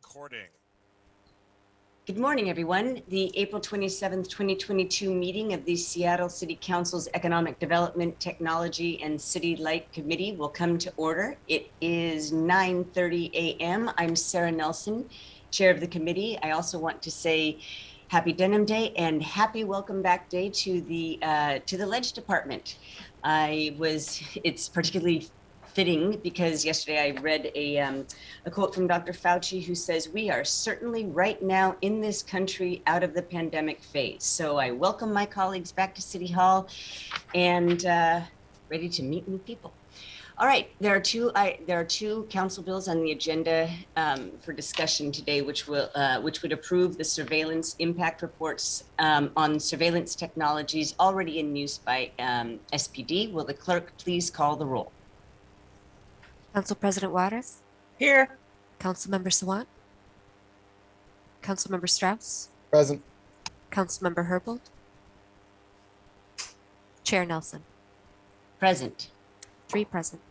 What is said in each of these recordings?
recording. Good morning, everyone. The April 27th, 2022 meeting of the Seattle City Council's Economic Development, Technology, and City Light Committee will come to order. It is 9:30 a.m. I'm Sarah Nelson, chair of the committee. I also want to say happy Denim Day and happy Welcome Back Day to the Ledge Department. It's particularly fitting because yesterday I read a quote from Dr. Fauci, who says, "We are certainly right now in this country out of the pandemic phase." So I welcome my colleagues back to City Hall and ready to meet new people. All right, there are two council bills on the agenda for discussion today, which would approve the surveillance impact reports on surveillance technologies already in use by SPD. Will the clerk please call the roll? Council President Waters? Here. Councilmember Pursuant? Councilmember Strauss? Present. Councilmember Herbold? Chair Nelson? Present. 3 present.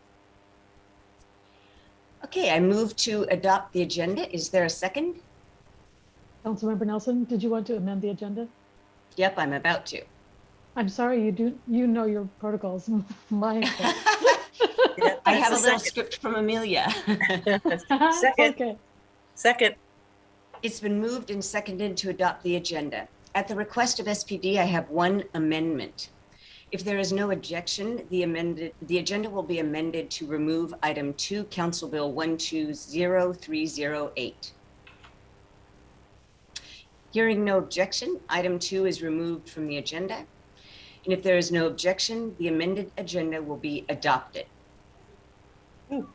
Okay, I move to adopt the agenda. Is there a second? Councilmember Nelson, did you want to amend the agenda? Yep, I'm about to. I'm sorry, you know your protocols. Mine. I have a little script from Amelia. Second. Okay. Second. It's been moved and seconded to adopt the agenda. At the request of SPD, I have one amendment. If there is no objection, the agenda will be amended to remove item 2, Council Bill 120308. Hearing no objection, item 2 is removed from the agenda. And if there is no objection, the amended agenda will be adopted. Ooh.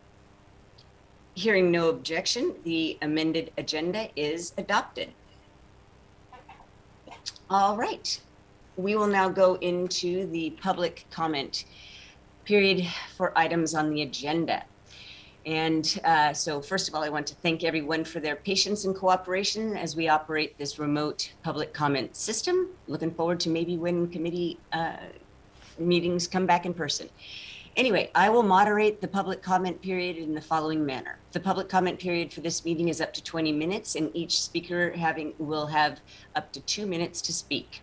Hearing no objection, the amended agenda is adopted. All right. We will now go into the public comment period for items on the agenda. And so first of all, I want to thank everyone for their patience and cooperation as we operate this remote public comment system. Looking forward to maybe when committee meetings come back in person. Anyway, I will moderate the public comment period in the following manner. The public comment period for this meeting is up to 20 minutes, and each speaker will have up to 2 minutes to speak.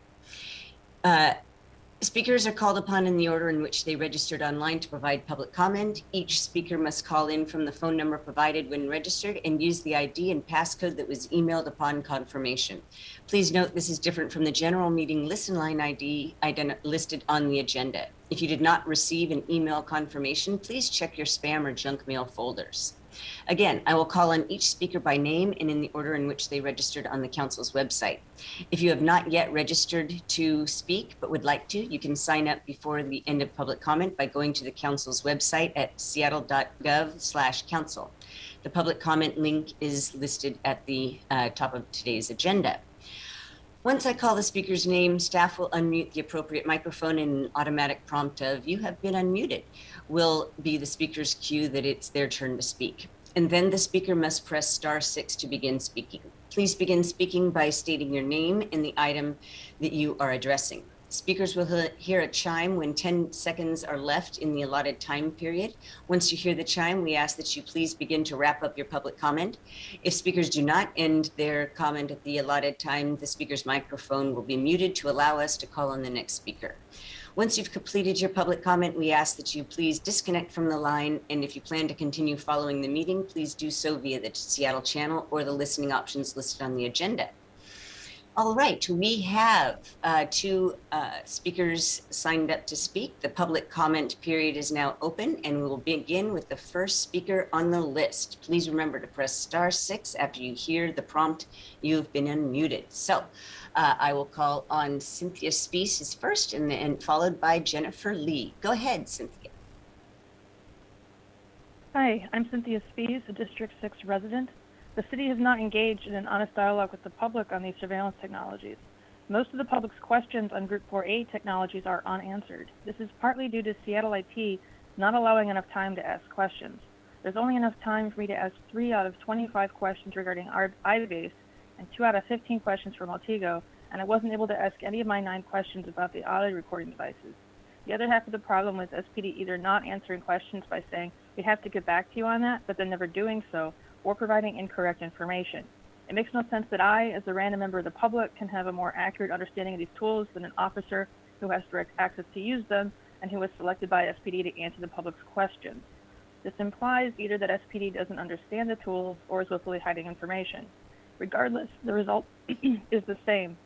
Speakers are called upon in the order in which they registered online to provide public comment. Each speaker must call in from the phone number provided when registered and use the ID and passcode that was emailed upon confirmation. Please note this is different from the general meeting listen line ID listed on the agenda. If you did not receive an email confirmation, please check your spam or junk mail folders. Again, I will call on each speaker by name and in the order in which they registered on the council's website. If you have not yet registered to speak but would like to, you can sign up before the end of public comment by going to the council's website at seattle.gov/council. The public comment link is listed at the top of today's agenda. Once I call the speaker's name, staff will unmute the appropriate microphone and an automatic prompt of "you have been unmuted" will be the speaker's cue that it's their turn to speak. And then the speaker must press *6 to begin speaking. Please begin speaking by stating your name and the item that you are addressing. Speakers will hear a chime when 10 seconds are left in the allotted time period. Once you hear the chime, we ask that you please begin to wrap up your public comment. If speakers do not end their comment at the allotted time, the speaker's microphone will be muted to allow us to call on the next speaker. Once you've completed your public comment, we ask that you please disconnect from the line, and if you plan to continue following the meeting, please do so via the Seattle channel or the listening options listed on the agenda. All right, we have 2 speakers signed up to speak. The public comment period is now open, and we will begin with the first speaker on the list. Please remember to press *6 after you hear the prompt, "You've been unmuted." So I will call on Cynthia Spees is first, and followed by Jennifer Lee. Go ahead, Cynthia. Hi, I'm Cynthia Spees, a District 6 resident. The city has not engaged in an honest dialogue with the public on these surveillance technologies. Most of the public's questions on Group 4A technologies are unanswered. This is partly due to Seattle IT not allowing enough time to ask questions. There's only enough time for me to ask 3 out of 25 questions regarding iBase and 2 out of 15 questions for Montego, and I wasn't able to ask any of my 9 questions about the audio recording devices. The other half of the problem was SPD either not answering questions by saying, "We have to get back to you on that," but then never doing so, or providing incorrect information. It makes no sense that I, as a random member of the public, can have a more accurate understanding of these tools than an officer who has direct access to use them and who was selected by SPD to answer the public's questions. This implies either that SPD doesn't understand the tools or is willfully hiding information. Regardless, the result is the same.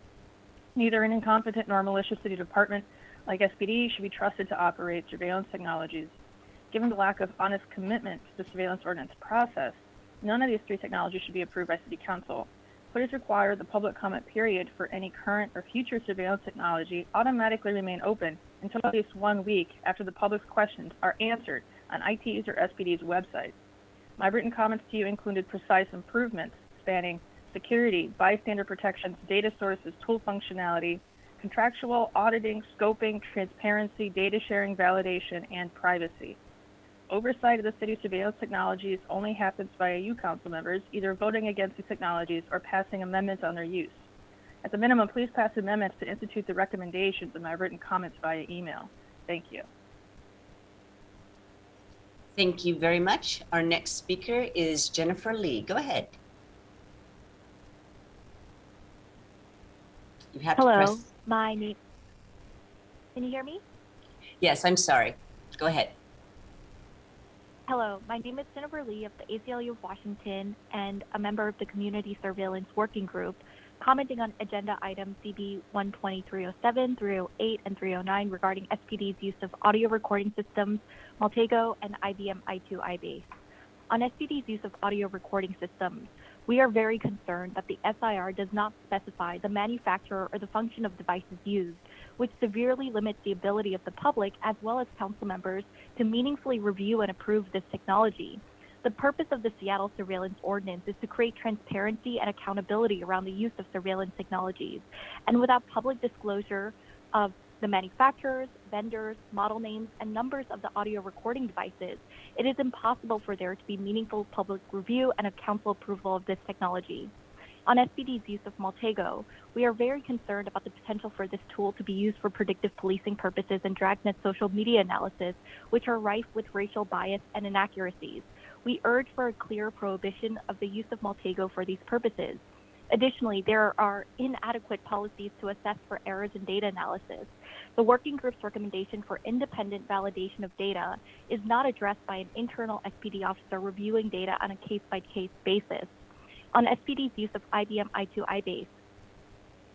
Neither an incompetent nor malicious city department like SPD should be trusted to operate surveillance technologies. Given the lack of honest commitment to the surveillance ordinance process, none of these three technologies should be approved by City Council. Please require the public comment period for any current or future surveillance technology automatically remain open until at least 1 week after the public's questions are answered on IT's or SPD's website. My written comments to you included precise improvements spanning security, bystander protections, data sources, tool functionality, contractual, auditing, scoping, transparency, data sharing, validation, and privacy. Oversight of the city's surveillance technologies only happens via you council members, either voting against these technologies or passing amendments on their use. At the minimum, please pass amendments to institute the recommendations in my written comments via email. Thank you. Thank you very much. Our next speaker is Jennifer Lee. Go ahead. You have to Hello, press. my name. Can you hear me? Yes, I'm sorry. Go ahead. Hello, my name is Jennifer Lee of the ACLU of Washington and a member of the Community Surveillance Working Group, commenting on agenda items CB 12307, 308, and 309 regarding SPD's use of audio recording systems, Maltego, and IBM i2 iBase. On SPD's use of audio recording systems, we are very concerned that the SIR does not specify the manufacturer or the function of devices used, which severely limits the ability of the public as well as council members to meaningfully review and approve this technology. The purpose of the Seattle Surveillance Ordinance is to create transparency and accountability around the use of surveillance technologies. And without public disclosure of the manufacturers, vendors, model names, and numbers of the audio recording devices, it is impossible for there to be meaningful public review and a council approval of this technology. On SPD's use of Maltego, we are very concerned about the potential for this tool to be used for predictive policing purposes and dragnet social media analysis, which are rife with racial bias and inaccuracies. We urge for a clear prohibition of the use of Maltego for these purposes. Additionally, there are inadequate policies to assess for errors in data analysis. The working group's recommendation for independent validation of data is not addressed by an internal SPD officer reviewing data on a case-by-case basis. On SPD's use of IBM i2 iBase,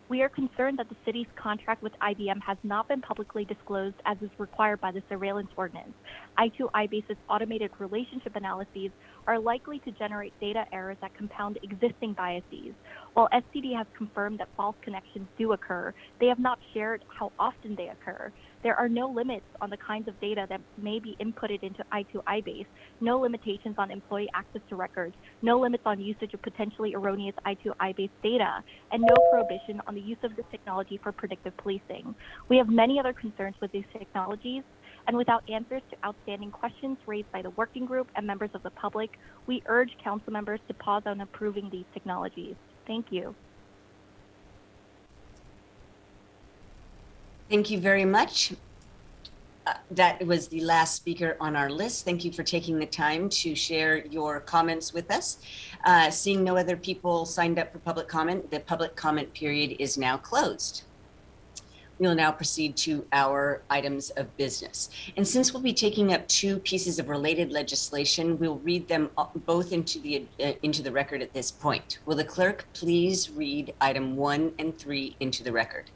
we are concerned that the city's contract with IBM has not been publicly disclosed as is required by the surveillance ordinance. i2 iBase's automated relationship analyses are likely to generate data errors that compound existing biases. While SPD has confirmed that false connections do occur, they have not shared how often they occur. There are no limits on the kinds of data that may be inputted into i2 iBase, no limitations on employee access to records, no limits on usage of potentially erroneous i2 iBase data, and no prohibition on the use of this technology for predictive policing. We have many other concerns with these technologies, and without answers to outstanding questions raised by the working group and members of the public, we urge council members to pause on approving these technologies. Thank you. Thank you very much. That was the last speaker on our list. Thank you for taking the time to share your comments with us. Seeing no other people signed up for public comment, the public comment period is now closed. We will now proceed to our items of business. And since we'll be taking up two pieces of related legislation, we'll read them both into the record at this point. Will the clerk please read item 1 and 3 into the record?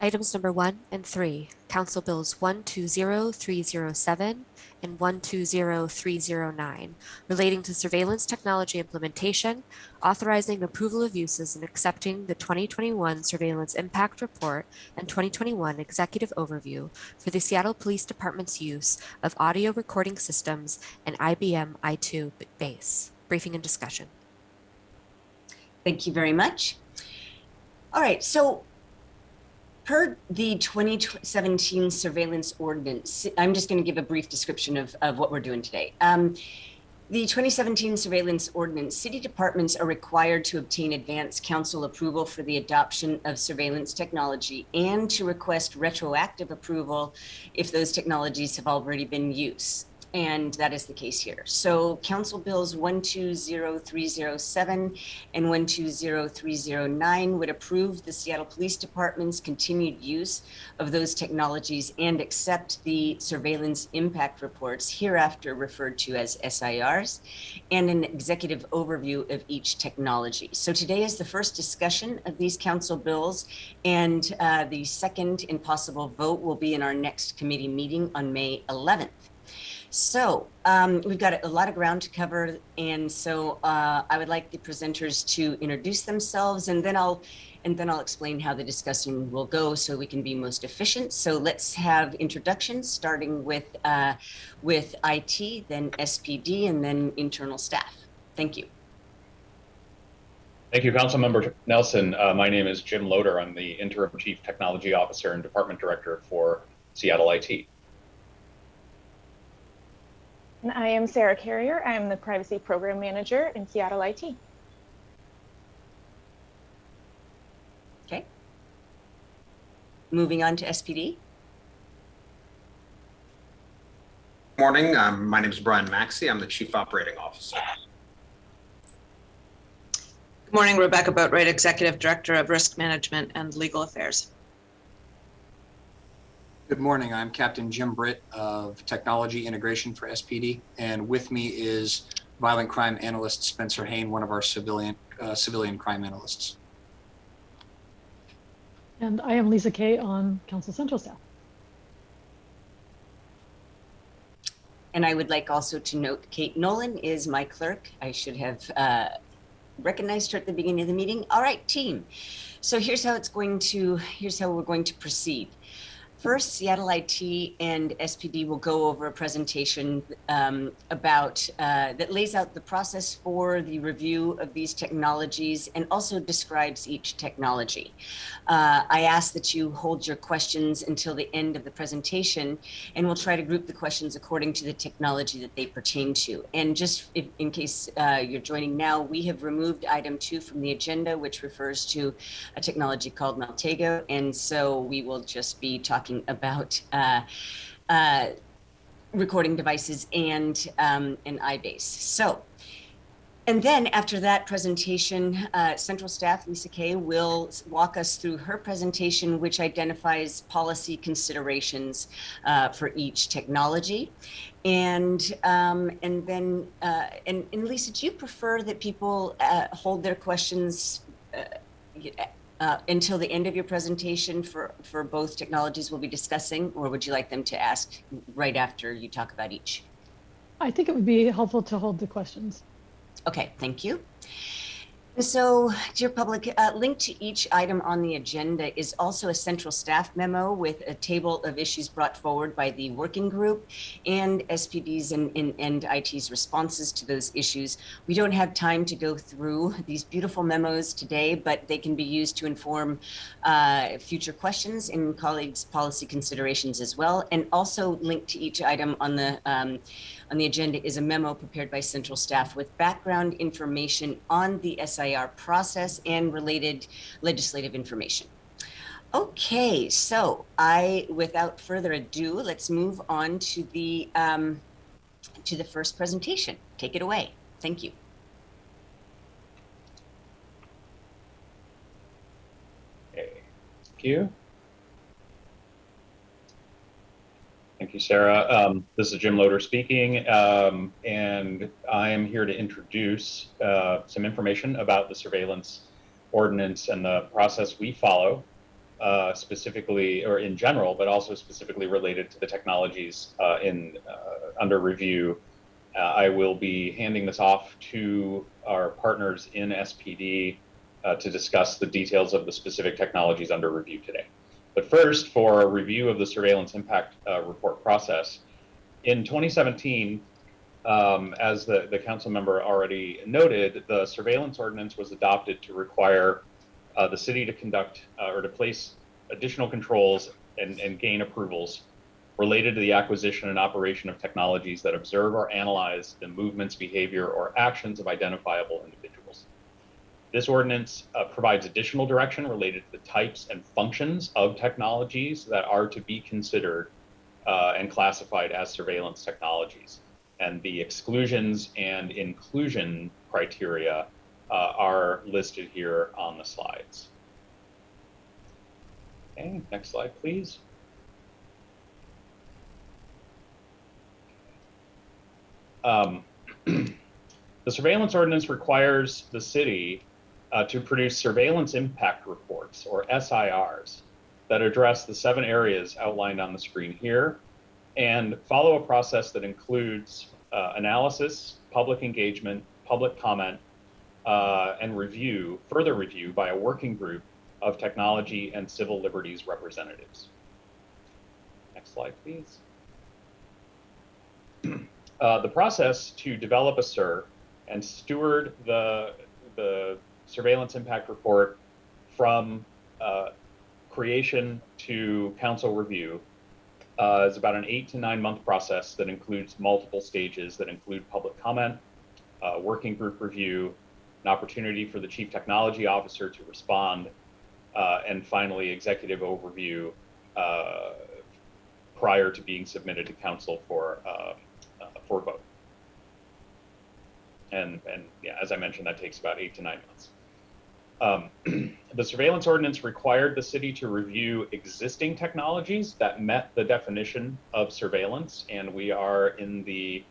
Items number 1 and 3, Council Bills 120307 and 120309, relating to surveillance technology implementation, authorizing approval of uses and accepting the 2021 Surveillance Impact Report and 2021 Executive Overview for the Seattle Police Department's use of audio recording systems and IBM i2 base. Briefing and discussion. Thank you very much. All right, so per the 2017 Surveillance Ordinance, I'm just going to give a brief description of what we're doing today. The 2017 Surveillance Ordinance, city departments are required to obtain advance council approval for the adoption of surveillance technology and to request retroactive approval if those technologies have already been used. And that is the case here. So Council Bills 120307 and 120309 would approve the Seattle Police Department's continued use of those technologies and accept the surveillance impact reports, hereafter referred to as SIRs, and an executive overview of each technology. So today is the first discussion of these council bills, and the second and possible vote will be in our next committee meeting on May 11th. So we've got a lot of ground to cover, and so I would like the presenters to introduce themselves, and then I'll explain how the discussion will go so we can be most efficient. So let's have introductions, starting with IT, then SPD, and then internal staff. Thank you. Thank you, Councilmember Nelson. My name is Jim Loader. I'm the Interim Chief Technology Officer and Department Director for Seattle IT. And I am Sarah Carrier. I'm the Privacy Program Manager in Seattle IT. Okay. Moving on to SPD. Good morning. My name is Brian Maxey. I'm the Chief Operating Officer. Good morning, Rebecca Boatwright, Executive Director of Risk Management and Legal Affairs. Good morning. I'm Captain Jim Britt of Technology Integration for SPD, and with me is Violent Crime Analyst Spencer Hain, one of our civilian crime analysts. And I am Lisa Kay on Council Central staff. And I would like also to note Kate Nolan is my clerk. I should have recognized her at the beginning of the meeting. All right, team. So here's how we're going to proceed. First, Seattle IT and SPD will go over a presentation that lays out the process for the review of these technologies and also describes each technology. I ask that you hold your questions until the end of the presentation, and we'll try to group the questions according to the technology that they pertain to. And just in case you're joining now, we have removed item 2 from the agenda, which refers to a technology called Maltego, and so we will just be talking about recording devices and iBase. So, and then after that presentation, Central Staff Lisa Kay will walk us through her presentation, which identifies policy considerations for each technology. And then Lisa, do you prefer that people hold their questions until the end of your presentation for both technologies we'll be discussing, or would you like them to ask right after you talk about each? I think it would be helpful to hold the questions. Okay, thank you. So, dear public, linked to each item on the agenda is also a central staff memo with a table of issues brought forward by the working group and SPD's and IT's responses to those issues. We don't have time to go through these beautiful memos today, but they can be used to inform future questions and colleagues' policy considerations as well. And also linked to each item on the agenda is a memo prepared by central staff with background information on the SIR process and related legislative information. Okay, so without further ado, let's move on to the first presentation. Take it away. Thank you. Okay, thank you. Thank you, Sarah. This is Jim Loader speaking, and I am here to introduce some information about the surveillance ordinance and the process we follow, specifically or in general, but also specifically related to the technologies under review. I will be handing this off to our partners in SPD to discuss the details of the specific technologies under review today. But first, for a review of the surveillance impact report process, in 2017, as the council member already noted, the surveillance ordinance was adopted to require the city to conduct or to place additional controls and gain approvals related to the acquisition and operation of technologies that observe or analyze the movements, behavior, or actions of identifiable individuals. This ordinance provides additional direction related to the types and functions of technologies that are to be considered and classified as surveillance technologies. And the exclusions and inclusion criteria are listed here on the slides. Okay, next slide, please. The surveillance ordinance requires the city to produce surveillance impact reports, or SIRs, that address the 7 areas outlined on the screen here, and follow a process that includes analysis, public engagement, public comment, and further review by a working group of technology and civil liberties representatives. Next slide, please. The process to develop a SIR and steward the surveillance impact report from creation to council review is about an 8 to 9 month process that includes multiple stages that include public comment, working group review, an opportunity for the chief technology officer to respond, and finally executive overview prior to being submitted to council for vote. And yeah, as I mentioned, that takes about 8 to 9 months. The surveillance ordinance required the city to review existing technologies that met the definition of surveillance, and we are in the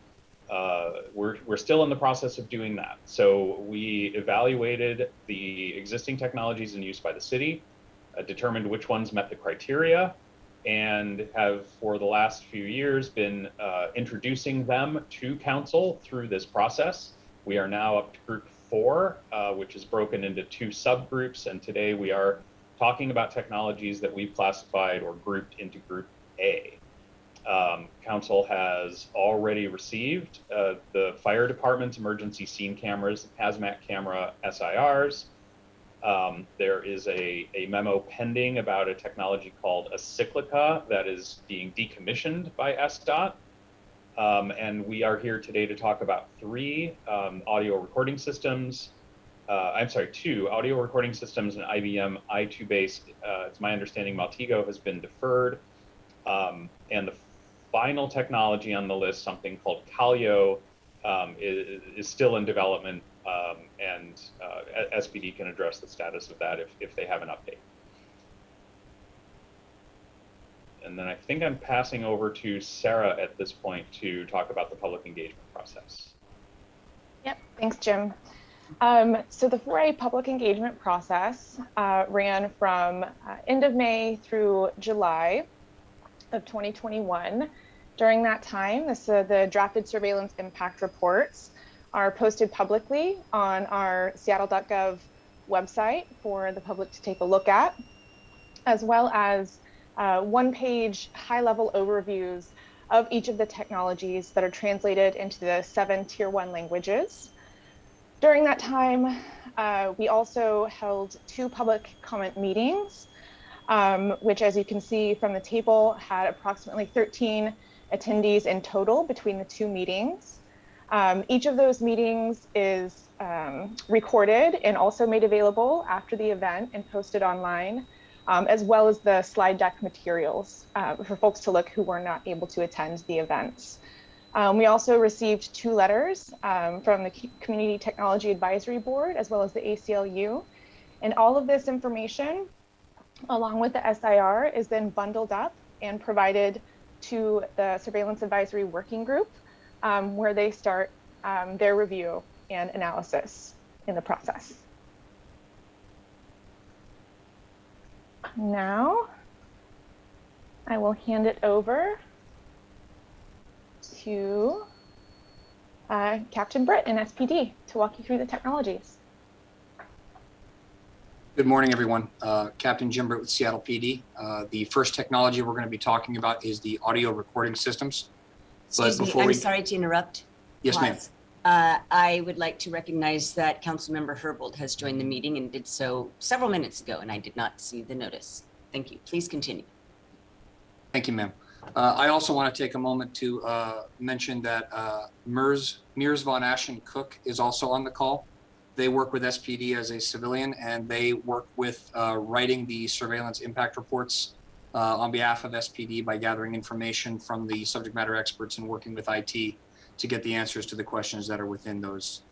we're still in the process of doing that. So we evaluated the existing technologies in use by the city, determined which ones met the criteria, and have for the last few years been introducing them to council through this process. We are now up to group 4, which is broken into 2 subgroups, and today we are talking about technologies that we've classified or grouped into group A. Council has already received the fire department's emergency scene cameras, hazmat camera SIRs. There is a memo pending about a technology called a cyclica that is being decommissioned by SDOT. And we are here today to talk about 3 audio recording systems. I'm sorry, 2 audio recording systems and IBM iBase. It's my understanding Maltego has been deferred. And the final technology on the list, something called Calio, is still in development, and SPD can address the status of that if they have an update. And then I think I'm passing over to Sarah at this point to talk about the public engagement process. Yep, thanks, Jim. So the 4A public engagement process ran from end of May through July of 2021. During that time, the drafted surveillance impact reports are posted publicly on our seattle.gov website for the public to take a look at, as well as 1-page high-level overviews of each of the technologies that are translated into the 7 Tier 1 languages. During that time, we also held 2 public comment meetings, which, as you can see from the table, had approximately 13 attendees in total between the 2 meetings. Each of those meetings is recorded and also made available after the event and posted online, as well as the slide deck materials for folks to look who were not able to attend the events. We also received 2 letters from the Community Technology Advisory Board, as well as the ACLU. And all of this information, along with the SIR, is then bundled up and provided to the Surveillance Advisory Working Group, where they start their review and analysis in the process. Now, I will hand it over to Captain Britt in SPD to walk you through the technologies. Good morning, everyone. Captain Jim Britt with Seattle PD. The first technology we're going to be talking about is the audio recording systems. Excuse me, I'm sorry to interrupt. Yes, ma'am. I would like to recognize that Councilmember Herbold has joined the meeting and did so several minutes ago, and I did not see the notice. Thank you. Please continue. Thank you, ma'am. I also want to take a moment to mention that Mears Von Ashen Cook is also on the call. They work with SPD as a civilian, and they work with writing the surveillance impact reports on behalf of SPD by gathering information from the subject matter experts and working with IT to get the answers to the questions that are within those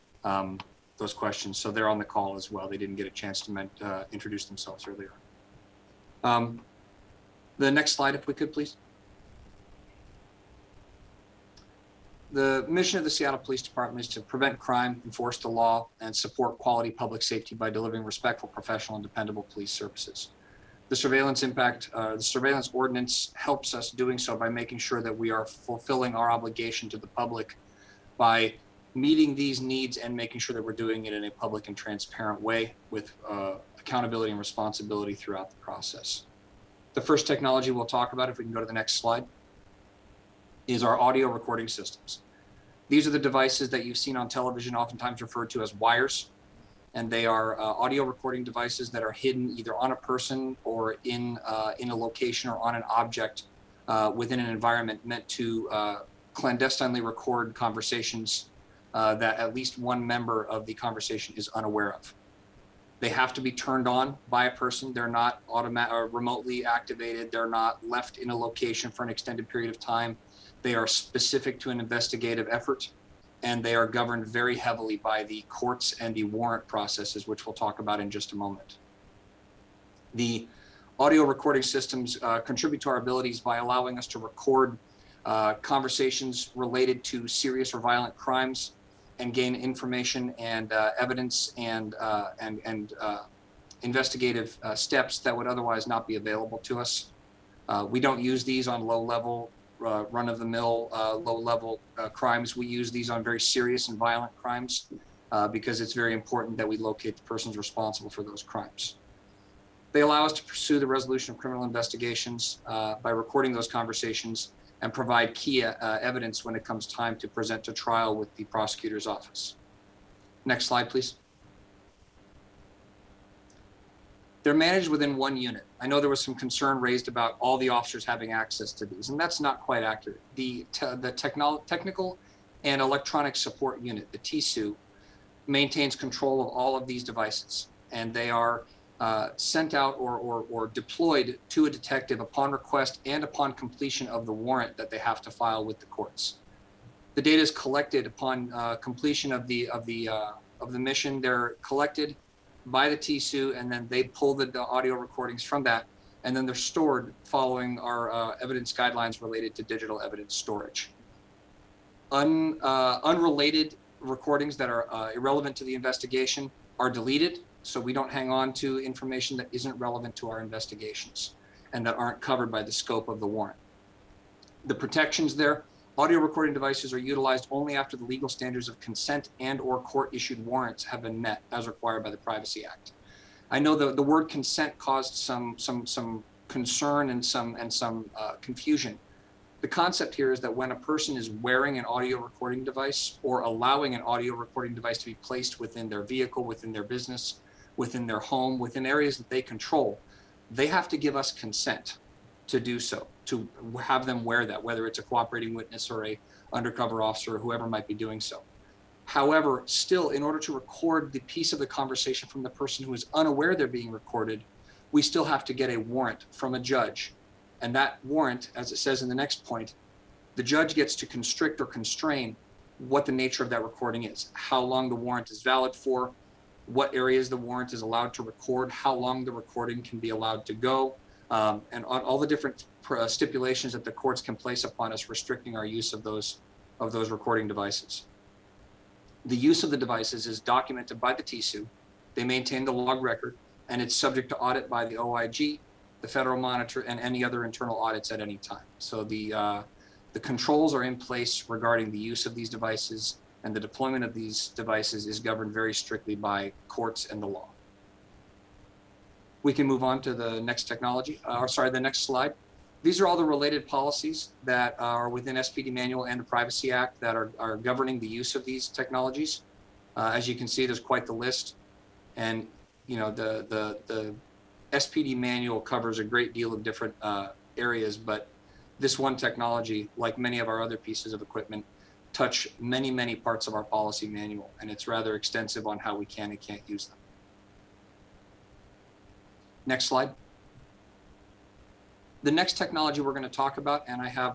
questions. So they're on the call as well. They didn't get a chance to introduce themselves earlier. The next slide, if we could, please. The mission of the Seattle Police Department is to prevent crime, enforce the law, and support quality public safety by delivering respectful, professional, and dependable police services. The surveillance ordinance helps us doing so by making sure that we are fulfilling our obligation to the public by meeting these needs and making sure that we're doing it in a public and transparent way with accountability and responsibility throughout the process. The first technology we'll talk about, if we can go to the next slide, is our audio recording systems. These are the devices that you've seen on television, oftentimes referred to as wires, and they are audio recording devices that are hidden either on a person or in a location or on an object within an environment meant to clandestinely record conversations that at least one member of the conversation is unaware of. They have to be turned on by a person. They're not automatic or remotely activated. They're not left in a location for an extended period of time. They are specific to an investigative effort, and they are governed very heavily by the courts and the warrant processes, which we'll talk about in just a moment. The audio recording systems contribute to our abilities by allowing us to record conversations related to serious or violent crimes and gain information and evidence and investigative steps that would otherwise not be available to us. We don't use these on low-level, run-of-the-mill, low-level crimes. We use these on very serious and violent crimes because it's very important that we locate the persons responsible for those crimes. They allow us to pursue the resolution of criminal investigations by recording those conversations and provide key evidence when it comes time to present to trial with the prosecutor's office. Next slide, please. They're managed within one unit. I know there was some concern raised about all the officers having access to these, and that's not quite accurate. The Technical and Electronic Support Unit, the TSU, maintains control of all of these devices, and they are sent out or deployed to a detective upon request and upon completion of the warrant that they have to file with the courts. The data is collected upon completion of the mission. They're collected by the TSU, and then they pull the audio recordings from that, and then they're stored following our evidence guidelines related to digital evidence storage. Unrelated recordings that are irrelevant to the investigation are deleted, so we don't hang on to information that isn't relevant to our investigations and that aren't covered by the scope of the warrant. The protections there: audio recording devices are utilized only after the legal standards of consent and or court-issued warrants have been met as required by the Privacy Act. I know the word consent caused some concern and some confusion. The concept here is that when a person is wearing an audio recording device or allowing an audio recording device to be placed within their vehicle, within their business, within their home, within areas that they control, they have to give us consent to do so, to have them wear that, whether it's a cooperating witness or a undercover officer or whoever might be doing so. However, still, in order to record the piece of the conversation from the person who is unaware they're being recorded, we still have to get a warrant from a judge. And that warrant, as it says in the next point, the judge gets to constrict or constrain what the nature of that recording is, how long the warrant is valid for, what areas the warrant is allowed to record, how long the recording can be allowed to go, and all the different stipulations that the courts can place upon us restricting our use of those recording devices. The use of the devices is documented by the TSU. They maintain the log record, and it's subject to audit by the OIG, the Federal Monitor, and any other internal audits at any time. So the controls are in place regarding the use of these devices, and the deployment of these devices is governed very strictly by courts and the law. We can move on to the next technology, the next slide. These are all the related policies that are within SPD Manual and the Privacy Act that are governing the use of these technologies. As you can see, there's quite the list. And you know, the SPD Manual covers a great deal of different areas, but this one technology, like many of our other pieces of equipment, touch many, many parts of our policy manual, and it's rather extensive on how we can and can't use them. Next slide. The next technology we're going to talk about, and I have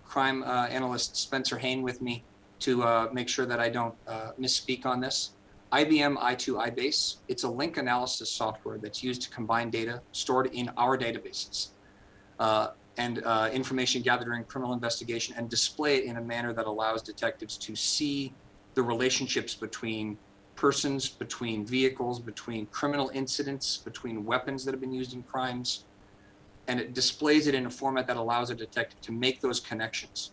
crime analyst Spencer Hain with me to make sure that I don't misspeak on this. IBM i2 iBase, it's a link analysis software that's used to combine data stored in our databases and information gathered during criminal investigation and display it in a manner that allows detectives to see the relationships between persons, between vehicles, between criminal incidents, between weapons that have been used in crimes. And it displays it in a format that allows a detective to make those connections.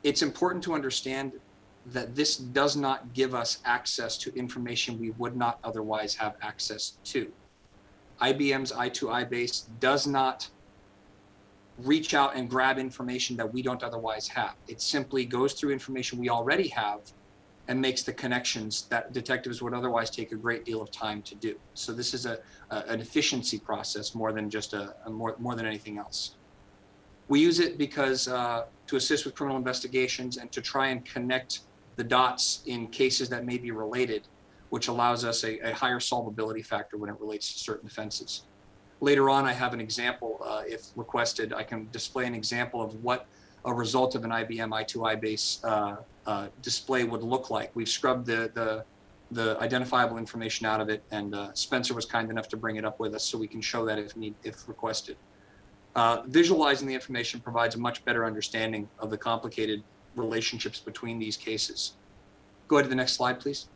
It's important to understand that this does not give us access to information we would not otherwise have access to. IBM's i2 iBase does not reach out and grab information that we don't otherwise have. It simply goes through information we already have and makes the connections that detectives would otherwise take a great deal of time to do. So this is an efficiency process more than just more than anything else. We use it because to assist with criminal investigations and to try and connect the dots in cases that may be related, which allows us a higher solvability factor when it relates to certain offenses. Later on, I have an example, if requested, I can display an example of what a result of an IBM i2 iBase display would look like. We've scrubbed the identifiable information out of it, and Spencer was kind enough to bring it up with us so we can show that if requested. Visualizing the information provides a much better understanding of the complicated relationships between these cases. Go ahead to the next slide, please.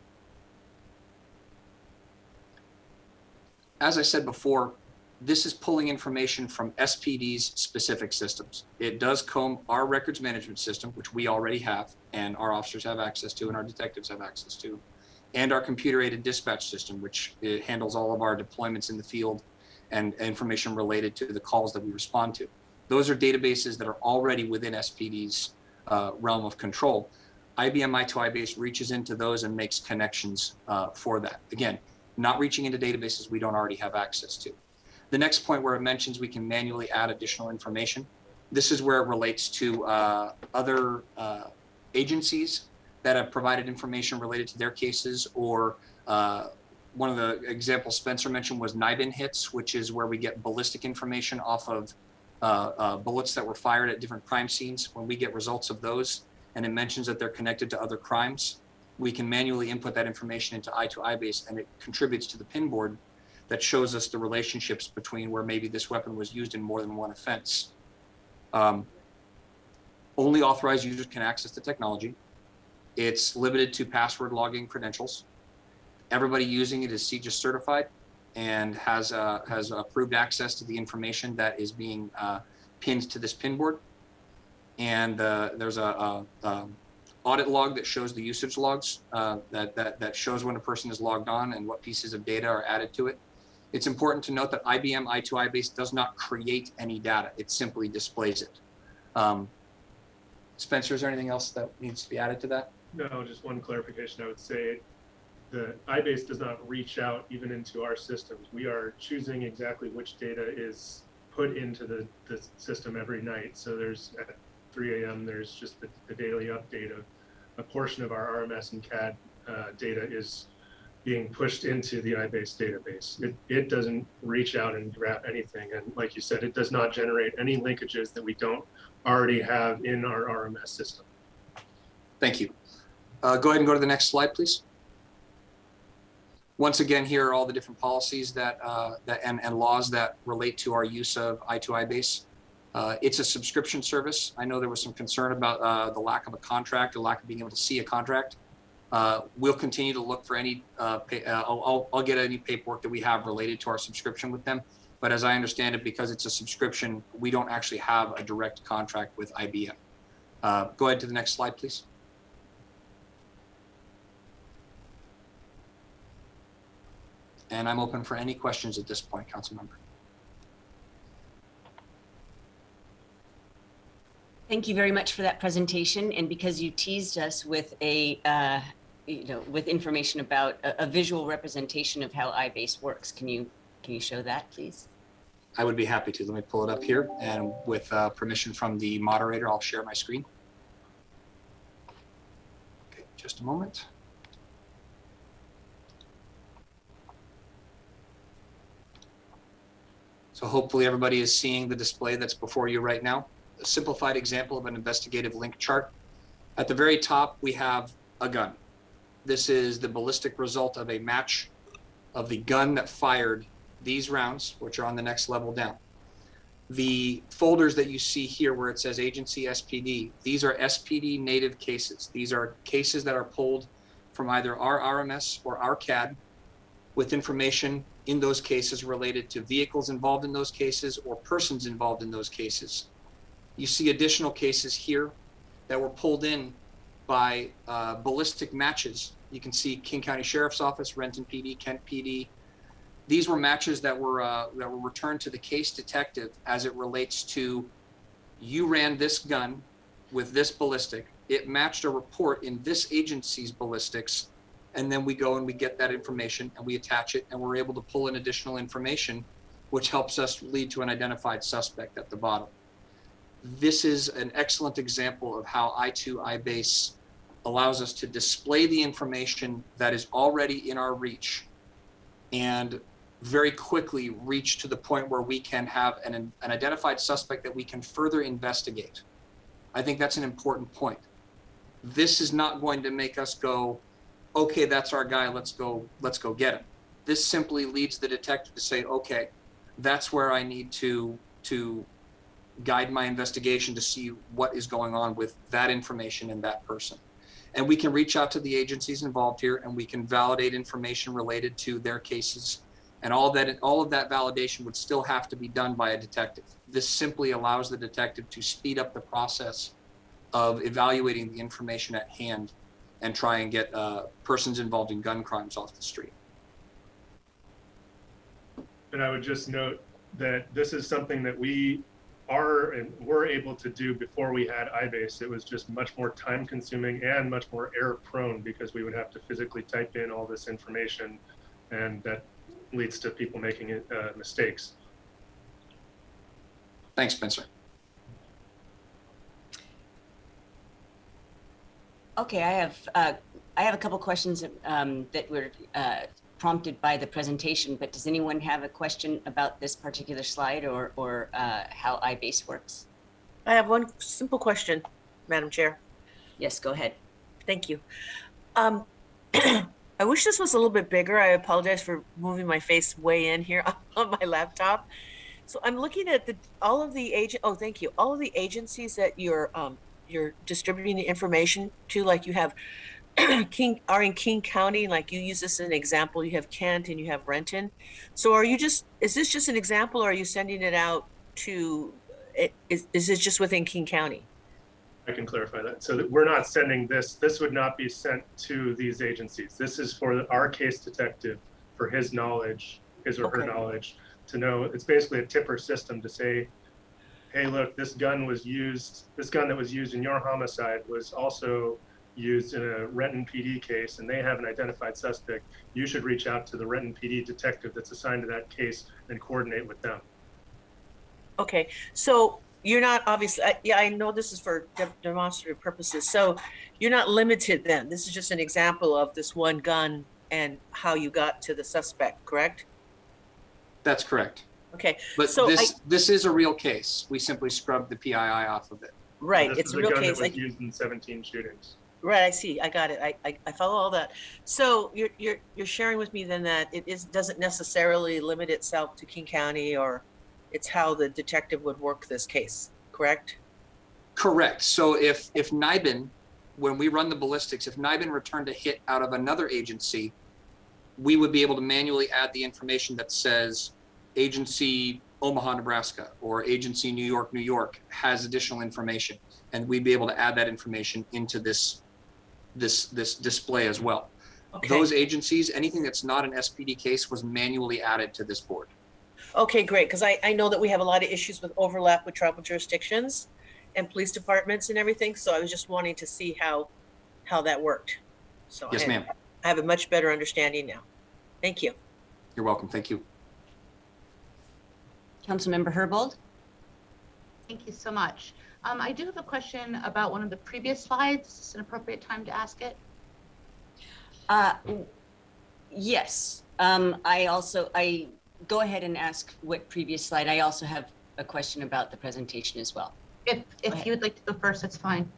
As I said before, this is pulling information from SPD's specific systems. It does comb our records management system, which we already have, and our officers have access to, and our detectives have access to, and our computer-aided dispatch system, which handles all of our deployments in the field and information related to the calls that we respond to. Those are databases that are already within SPD's realm of control. IBM i2 iBase reaches into those and makes connections for that. Again, not reaching into databases we don't already have access to. The next point where it mentions we can manually add additional information, this is where it relates to other agencies that have provided information related to their cases, or one of the examples Spencer mentioned was NIBIN hits, which is where we get ballistic information off of bullets that were fired at different crime scenes. When we get results of those and it mentions that they're connected to other crimes, we can manually input that information into i2 iBase, and it contributes to the pin board that shows us the relationships between where maybe this weapon was used in more than one offense. Only authorized users can access the technology. It's limited to password login credentials. Everybody using it is CJIS certified and has approved access to the information that is being pinned to this pin board. And there's a audit log that shows the usage logs that shows when a person is logged on and what pieces of data are added to it. It's important to note that IBM i2 iBase does not create any data. It simply displays it. Spencer, is there anything else that needs to be added to that? No, just one clarification. I would say the iBase does not reach out even into our systems. We are choosing exactly which data is put into the system every night. So there's at 3 a.m. there's just the daily update of a portion of our RMS and CAD data is being pushed into the iBase database. It doesn't reach out and grab anything. And like you said, it does not generate any linkages that we don't already have in our RMS system. Thank you. Go ahead and go to the next slide, please. Once again, here are all the different policies and laws that relate to our use of i2 iBase. It's a subscription service. I know there was some concern about the lack of a contract or lack of being able to see a contract. We'll continue to look for any, I'll get any paperwork that we have related to our subscription with them. But as I understand it, because it's a subscription, we don't actually have a direct contract with IBM. Go ahead to the next slide, please. And I'm open for any questions at this point, Council Member. Thank you very much for that presentation. And because you teased us with with information about a visual representation of how iBase works, can you show that, please? I would be happy to. Let me pull it up here, and with permission from the moderator, I'll share my screen. Okay, just a moment. So hopefully everybody is seeing the display that's before you right now. A simplified example of an investigative link chart. At the very top, we have a gun. This is the ballistic result of a match of the gun that fired these rounds, which are on the next level down. The folders that you see here where it says agency SPD, these are SPD native cases. These are cases that are pulled from either our RMS or our CAD with information in those cases related to vehicles involved in those cases or persons involved in those cases. You see additional cases here that were pulled in by ballistic matches. You can see King County Sheriff's Office, Renton PD, Kent PD. These were matches that were returned to the case detective as it relates to, you ran this gun with this ballistic. It matched a report in this agency's ballistics, and then we go and we get that information and we attach it, and we're able to pull in additional information, which helps us lead to an identified suspect at the bottom. This is an excellent example of how iBase allows us to display the information that is already in our reach and very quickly reach to the point where we can have an identified suspect that we can further investigate. I think that's an important point. This is not going to make us go, okay, that's our guy, let's go get him. This simply leads the detective to say, okay, that's where I need to guide my investigation to see what is going on with that information and that person. And we can reach out to the agencies involved here and we can validate information related to their cases. And all of that validation would still have to be done by a detective. This simply allows the detective to speed up the process of evaluating the information at hand and try and get persons involved in gun crimes off the street. And I would just note that this is something that we are and were able to do before we had iBase. It was just much more time consuming and much more error prone because we would have to physically type in all this information, and that leads to people making mistakes. Thanks, Spencer. Okay, I have a couple questions that were prompted by the presentation, but does anyone have a question about this particular slide or how iBase works? I have one simple question, Madam Chair. Yes, go ahead. Thank you. I wish this was a little bit bigger. I apologize for moving my face way in here on my laptop. So I'm looking at all of the agencies that you're distributing the information to, like you have in King County, like you use this as an example, you have Kent and you have Renton. So is this just an example, or are you sending it out to, is this just within King County? I can clarify that. So that we're not sending this would not be sent to these agencies. This is for our case detective, for his knowledge, his or her knowledge, to know. It's basically a tipper system to say, hey, look, this gun that was used in your homicide was also used in a Renton PD case, and they have an identified suspect. You should reach out to the Renton PD detective that's assigned to that case and coordinate with them. Okay, so you're not obviously, I know this is for demonstrative purposes. So you're not limited then. This is just an example of this one gun and how you got to the suspect, correct? That's correct. Okay, but so this is a real case. We simply scrubbed the PII off of it. Right, This it's is a real gun case. that was used in 17 shootings. Right, I see. I got it. I follow all that. So you're sharing with me then that doesn't necessarily limit itself to King County, or it's how the detective would work this case, correct? Correct. So if NIBIN, when we run the ballistics, if NIBIN returned a hit out of another agency, we would be able to manually add the information that says agency Omaha, Nebraska, or agency New York, New York has additional information, and we'd be able to add that information into this display as well. Okay. Those agencies, anything that's not an SPD case, was manually added to this board. Okay, great, because I know that we have a lot of issues with overlap with tribal jurisdictions and police departments and everything, so I was just wanting to see how that worked. So yes, ma'am. I have a much better understanding now. Thank you. You're welcome. Thank you. Councilmember Herbold. Thank you so much. I do have a question about one of the previous slides. Is this an appropriate time to ask it? Yes. I go ahead and ask what previous slide. I also have a question about the presentation as well. If you would like to go first, that's fine.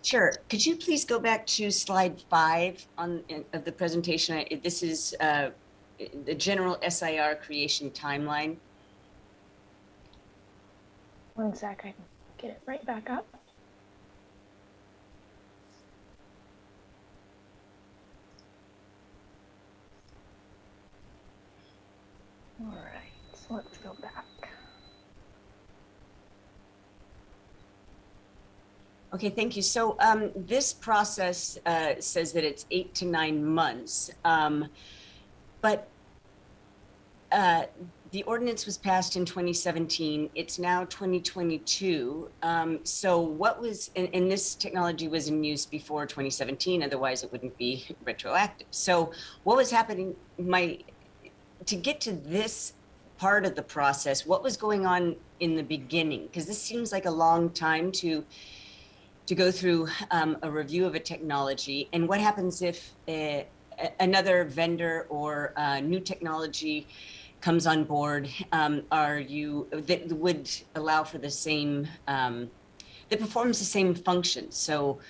Sure. Could you please go back to slide 5 of the presentation? This is the general SIR creation timeline. One sec, I can get it right back up. All right, so let's go back. Okay, thank you. So this process says that it's 8 to 9 months, but the ordinance was passed in 2017. It's now 2022. So what was, and this technology was in use before 2017, otherwise it wouldn't be retroactive. So what was happening, to get to this part of the process, what was going on in the beginning? Because this seems like a long time to go through a review of a technology. And what happens if another vendor or new technology comes on board, that would allow for the same, that performs the same function? So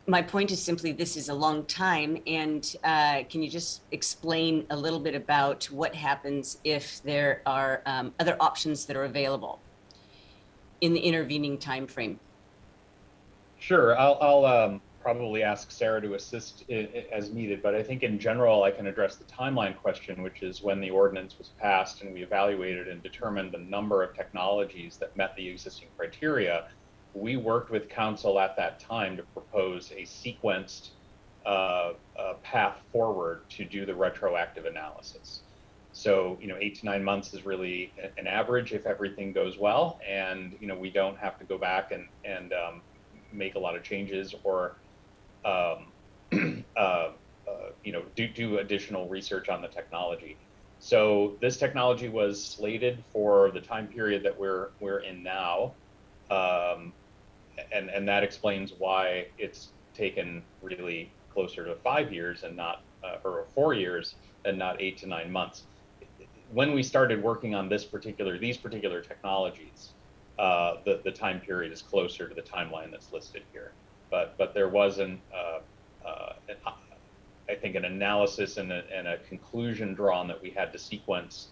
my point is simply, this is a long time. And can you just explain a little bit about what happens if there are other options that are available in the intervening time frame? Sure, I'll probably ask Sarah to assist as needed, but I think in general I can address the timeline question, which is when the ordinance was passed and we evaluated and determined the number of technologies that met the existing criteria. We worked with council at that time to propose a sequenced path forward to do the retroactive analysis. So, 8 to 9 months is really an average if everything goes well, and we don't have to go back and make a lot of changes or do additional research on the technology. So this technology was slated for the time period that we're in now, and that explains why it's taken really closer to 5 years and not or 4 years and not 8 to 9 months. When we started working on these particular technologies, the time period is closer to the timeline that's listed here, but there was I think an analysis and a conclusion drawn that we had to sequence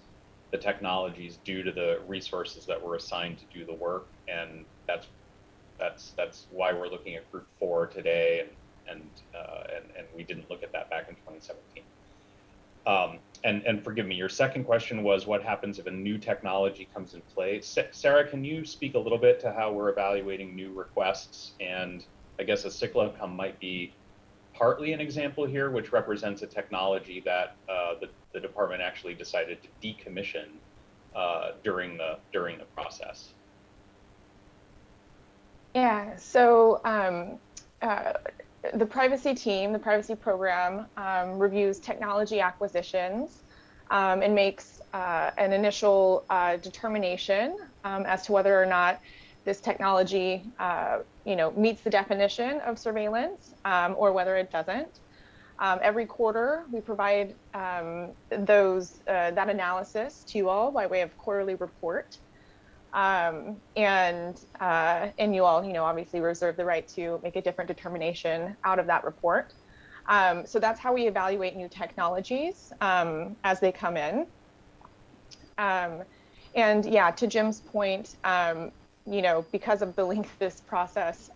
the technologies due to the resources that were assigned to do the work, and that's why we're looking at Group 4 today, and we didn't look at that back in 2017. And forgive me, your second question was what happens if a new technology comes in place? Sarah, can you speak a little bit to how we're evaluating new requests? And I guess a cyclocom might be partly an example here, which represents a technology that the department actually decided to decommission during the process. Yeah, so the privacy team, the privacy program, reviews technology acquisitions and makes an initial determination as to whether or not this technology, meets the definition of surveillance or whether it doesn't. Every quarter, we provide that analysis to you all by way of quarterly report. And you all, obviously reserve the right to make a different determination out of that report. So that's how we evaluate new technologies as they come in. And yeah, to Jim's point, because of the length of this process,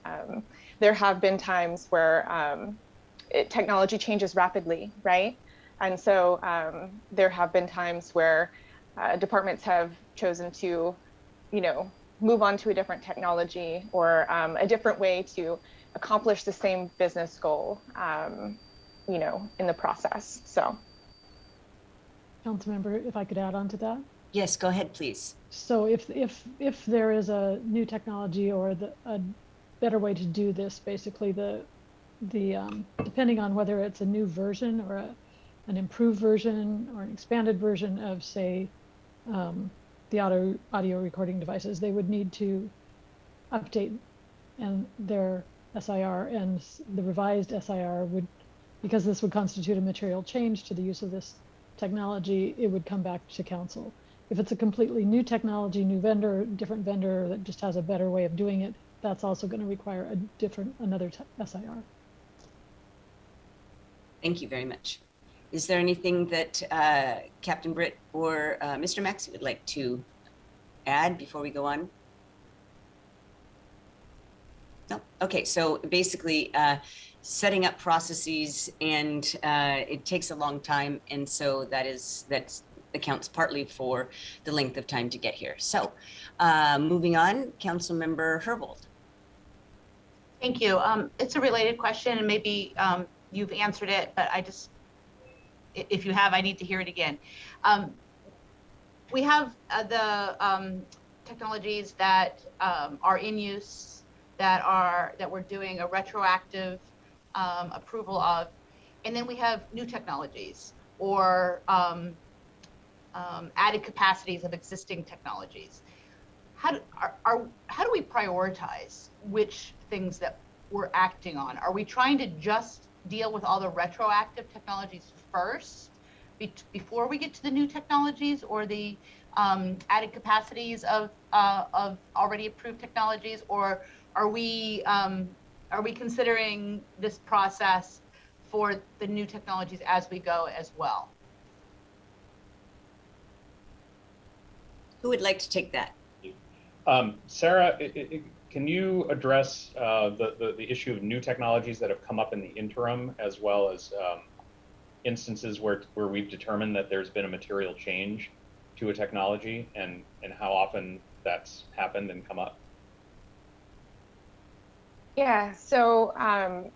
there have been times where technology changes rapidly, right? And so there have been times where departments have chosen to move on to a different technology or a different way to accomplish the same business goal, in the process. So. Councilmember, if I could add on to that. Yes, go ahead, please. So if there is a new technology or a better way to do this, basically the depending on whether it's a new version or an improved version or an expanded version of, say, the audio recording devices, they would need to update their SIR, and the revised SIR would, because this would constitute a material change to the use of this technology, it would come back to council. If it's a completely new technology, new vendor, different vendor that just has a better way of doing it, that's also going to require another SIR. Thank you very much. Is there anything that Captain Britt or Mr. Maxey would like to add before we go on? No? Okay, so basically setting up processes, and it takes a long time, and so that accounts partly for the length of time to get here. So moving on, Councilmember Herbold. Thank you. It's a related question, and maybe you've answered it, but if you have, I need to hear it again. We have the technologies that are in use that we're doing a retroactive approval of, and then we have new technologies or added capacities of existing technologies. How do we prioritize which things that we're acting on? Are we trying to just deal with all the retroactive technologies first before we get to the new technologies or the added capacities of already approved technologies, or are we considering this process for the new technologies as we go as well? Who would like to take that? Sarah, can you address the issue of new technologies that have come up in the interim, as well as instances where we've determined that there's been a material change to a technology, and how often that's happened and come up? Yeah, so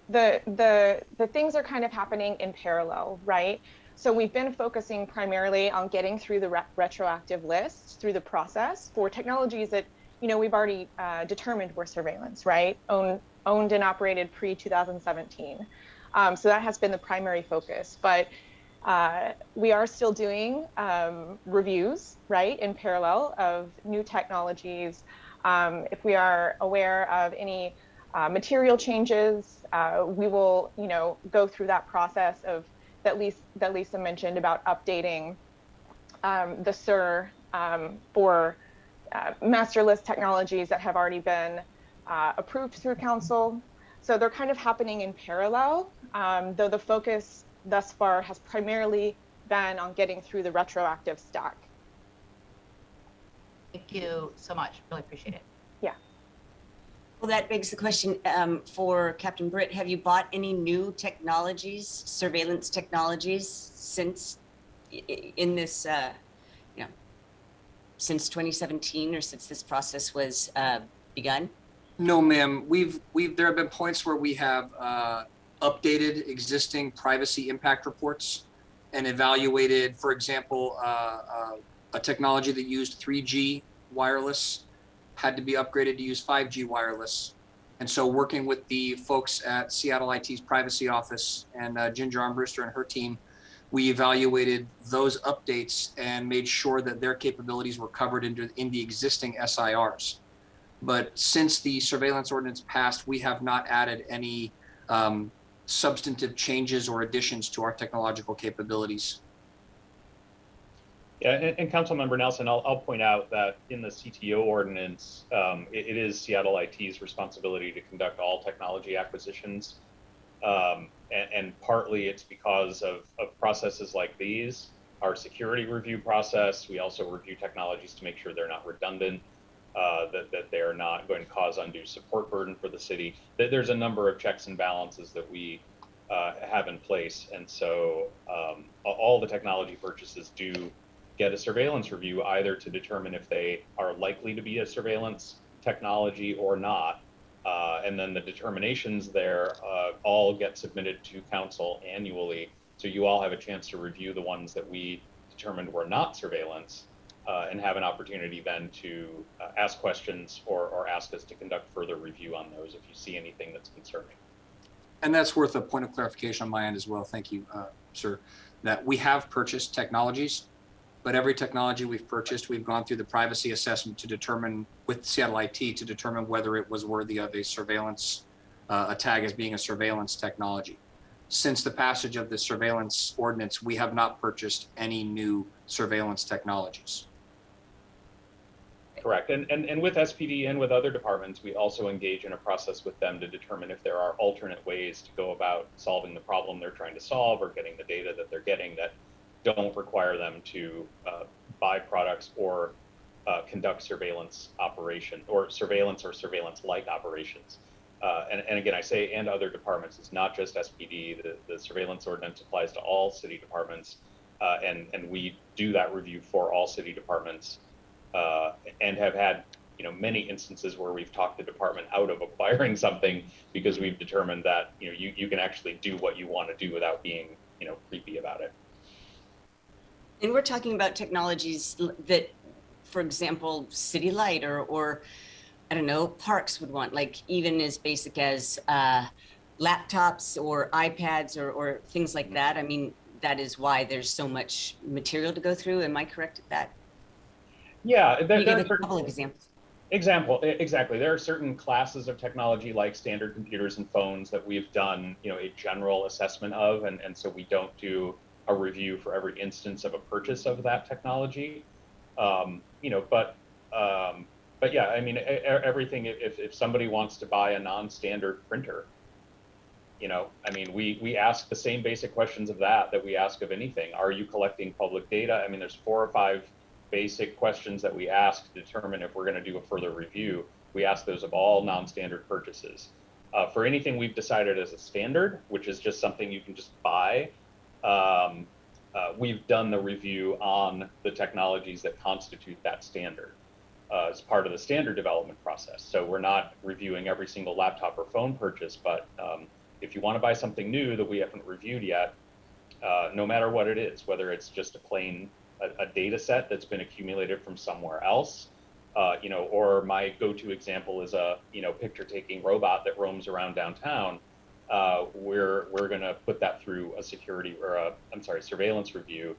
the things are kind of happening in parallel, right? So we've been focusing primarily on getting through the retroactive list through the process for technologies that, you know, we've already determined were surveillance, right? Owned and operated pre-2017. So that has been the primary focus, but we are still doing reviews, right, in parallel of new technologies. If we are aware of any material changes, we will, you know, go through that process of that Lisa mentioned about updating the SIR for master list technologies that have already been approved through council. So they're kind of happening in parallel, though the focus thus far has primarily been on getting through the retroactive stack. Thank you so much. Really appreciate it. Yeah. Well, that begs the question for Captain Britt. Have you bought any new technologies, surveillance technologies, since in this, since 2017 or since this process was begun? No, ma'am. There have been points where we have updated existing privacy impact reports and evaluated, for example, a technology that used 3G wireless had to be upgraded to use 5G wireless. And so working with the folks at Seattle IT's privacy office and Ginger Armbruster and her team, we evaluated those updates and made sure that their capabilities were covered in the existing SIRs. But since the surveillance ordinance passed, we have not added any substantive changes or additions to our technological capabilities. Yeah, and Councilmember Nelson, I'll point out that in the CTO ordinance, it is Seattle IT's responsibility to conduct all technology acquisitions. And partly it's because of processes like these, our security review process. We also review technologies to make sure they're not redundant, that they're not going to cause undue support burden for the city. There's a number of checks and balances that we have in place. And so all the technology purchases do get a surveillance review, either to determine if they are likely to be a surveillance technology or not. And then the determinations there all get submitted to council annually. So you all have a chance to review the ones that we determined were not surveillance and have an opportunity then to ask questions or ask us to conduct further review on those if you see anything that's concerning. And that's worth a point of clarification on my end as well. Thank you, sir, that we have purchased technologies, but every technology we've purchased, we've gone through the privacy assessment to determine, with Seattle IT, to determine whether it was worthy of a surveillance, a tag as being a surveillance technology. since the passage of the surveillance ordinance, we have not purchased any new surveillance technologies. Correct. And with SPD and with other departments, we also engage in a process with them to determine if there are alternate ways to go about solving the problem they're trying to solve or getting the data that they're getting that don't require them to buy products or conduct surveillance operation or surveillance-like operations. And again, I say and other departments, it's not just SPD. The surveillance ordinance applies to all city departments, and we do that review for all city departments. And have had, many instances where we've talked the department out of acquiring something because we've determined that, you can actually do what you want to do without being, creepy about it. And we're talking about technologies that, for example, City Light or I don't know, parks would want, like even as basic as laptops or iPads or things like that. I mean, that is why there's so much material to go through. Am I correct at that? Yeah, there are a couple of examples. Exactly. There are certain classes of technology like standard computers and phones that we've done, a general assessment of, and so we don't do a review for every instance of a purchase of that technology. But yeah, I mean, everything. If somebody wants to buy a non-standard printer, I mean, we ask the same basic questions of that we ask of anything. Are you collecting public data? I mean, there's 4 or 5 basic questions that we ask to determine if we're going to do a further review. We ask those of all non-standard purchases. For anything we've decided as a standard, which is just something you can just buy, we've done the review on the technologies that constitute that standard as part of the standard development process. So we're not reviewing every single laptop or phone purchase, but if you want to buy something new that we haven't reviewed yet, no matter what it is, whether it's just a data set that's been accumulated from somewhere else, or my go-to example is a, picture-taking robot that roams around downtown. We're going to put that through a surveillance review.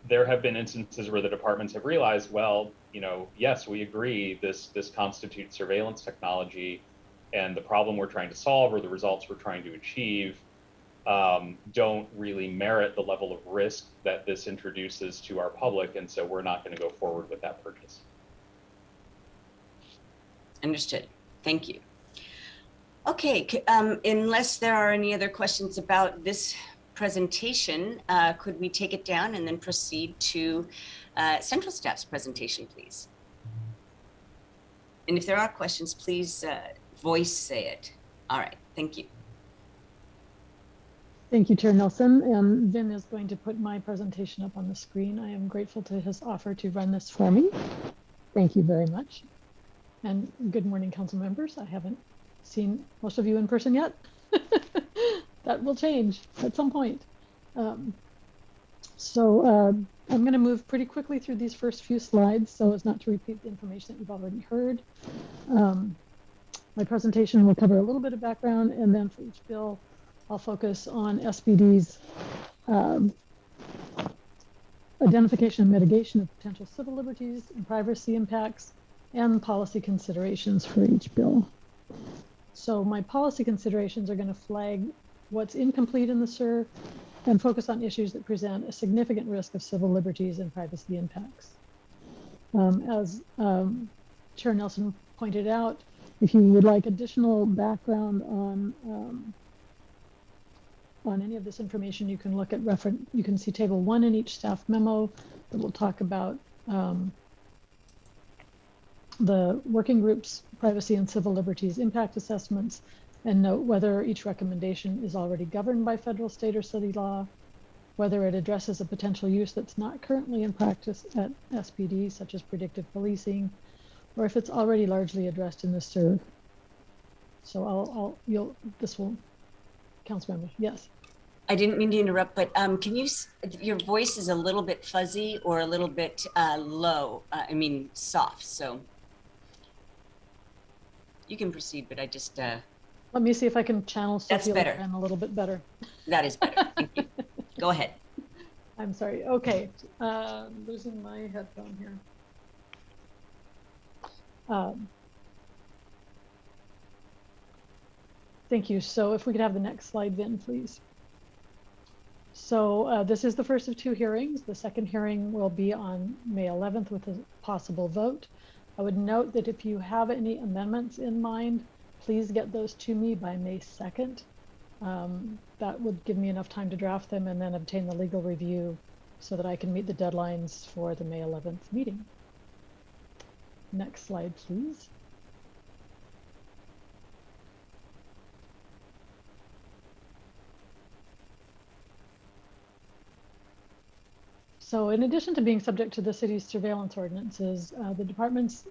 There have been instances where the departments have realized, well, yes, we agree, this constitutes surveillance technology, and the problem we're trying to solve or the results we're trying to achieve don't really merit the level of risk that this introduces to our public, and so we're not going to go forward with that purchase. Understood. Thank you. Okay, unless there are any other questions about this presentation, could we take it down and then proceed to Central Staff's presentation, please? And if there are questions, please voice say it. All right, thank you. Thank you, Chair Nelson. And Vin is going to put my presentation up on the screen. I am grateful to his offer to run this for me. Thank you very much. And good morning, council members. I haven't seen most of you in person yet. That will change at some point. I'm going to move pretty quickly through these first few slides so as not to repeat the information that you've already heard. My presentation will cover a little bit of background, and then for each bill, I'll focus on SPD's identification and mitigation of potential civil liberties and privacy impacts and policy considerations for each bill. So my policy considerations are going to flag what's incomplete in the SIR and focus on issues that present a significant risk of civil liberties and privacy impacts. As Chair Nelson pointed out, if you would like additional background on any of this information, you can look at you can see table 1 in each staff memo that will talk about the working group's privacy and civil liberties impact assessments, and note whether each recommendation is already governed by federal, state, or city law, whether it addresses a potential use that's not currently in practice at SPD, such as predictive policing, or if it's already largely addressed in the SIR. So council member, yes. I didn't mean to interrupt, but can you, your voice is a little bit fuzzy or a little bit low, soft, so you can proceed, but I just... Let me see if I can channel Sophia a little bit better. That is better, thank you. Go ahead. I'm sorry, okay, losing my headphone here. Thank you. So if we could have the next slide then, please. So this is the first of 2 hearings. The second hearing will be on May 11th with a possible vote. I would note that if you have any amendments in mind, please get those to me by May 2nd. That would give me enough time to draft them and then obtain the legal review so that I can meet the deadlines for the May 11th meeting. Next slide, please. So in addition to being subject to the city's surveillance ordinances, the department's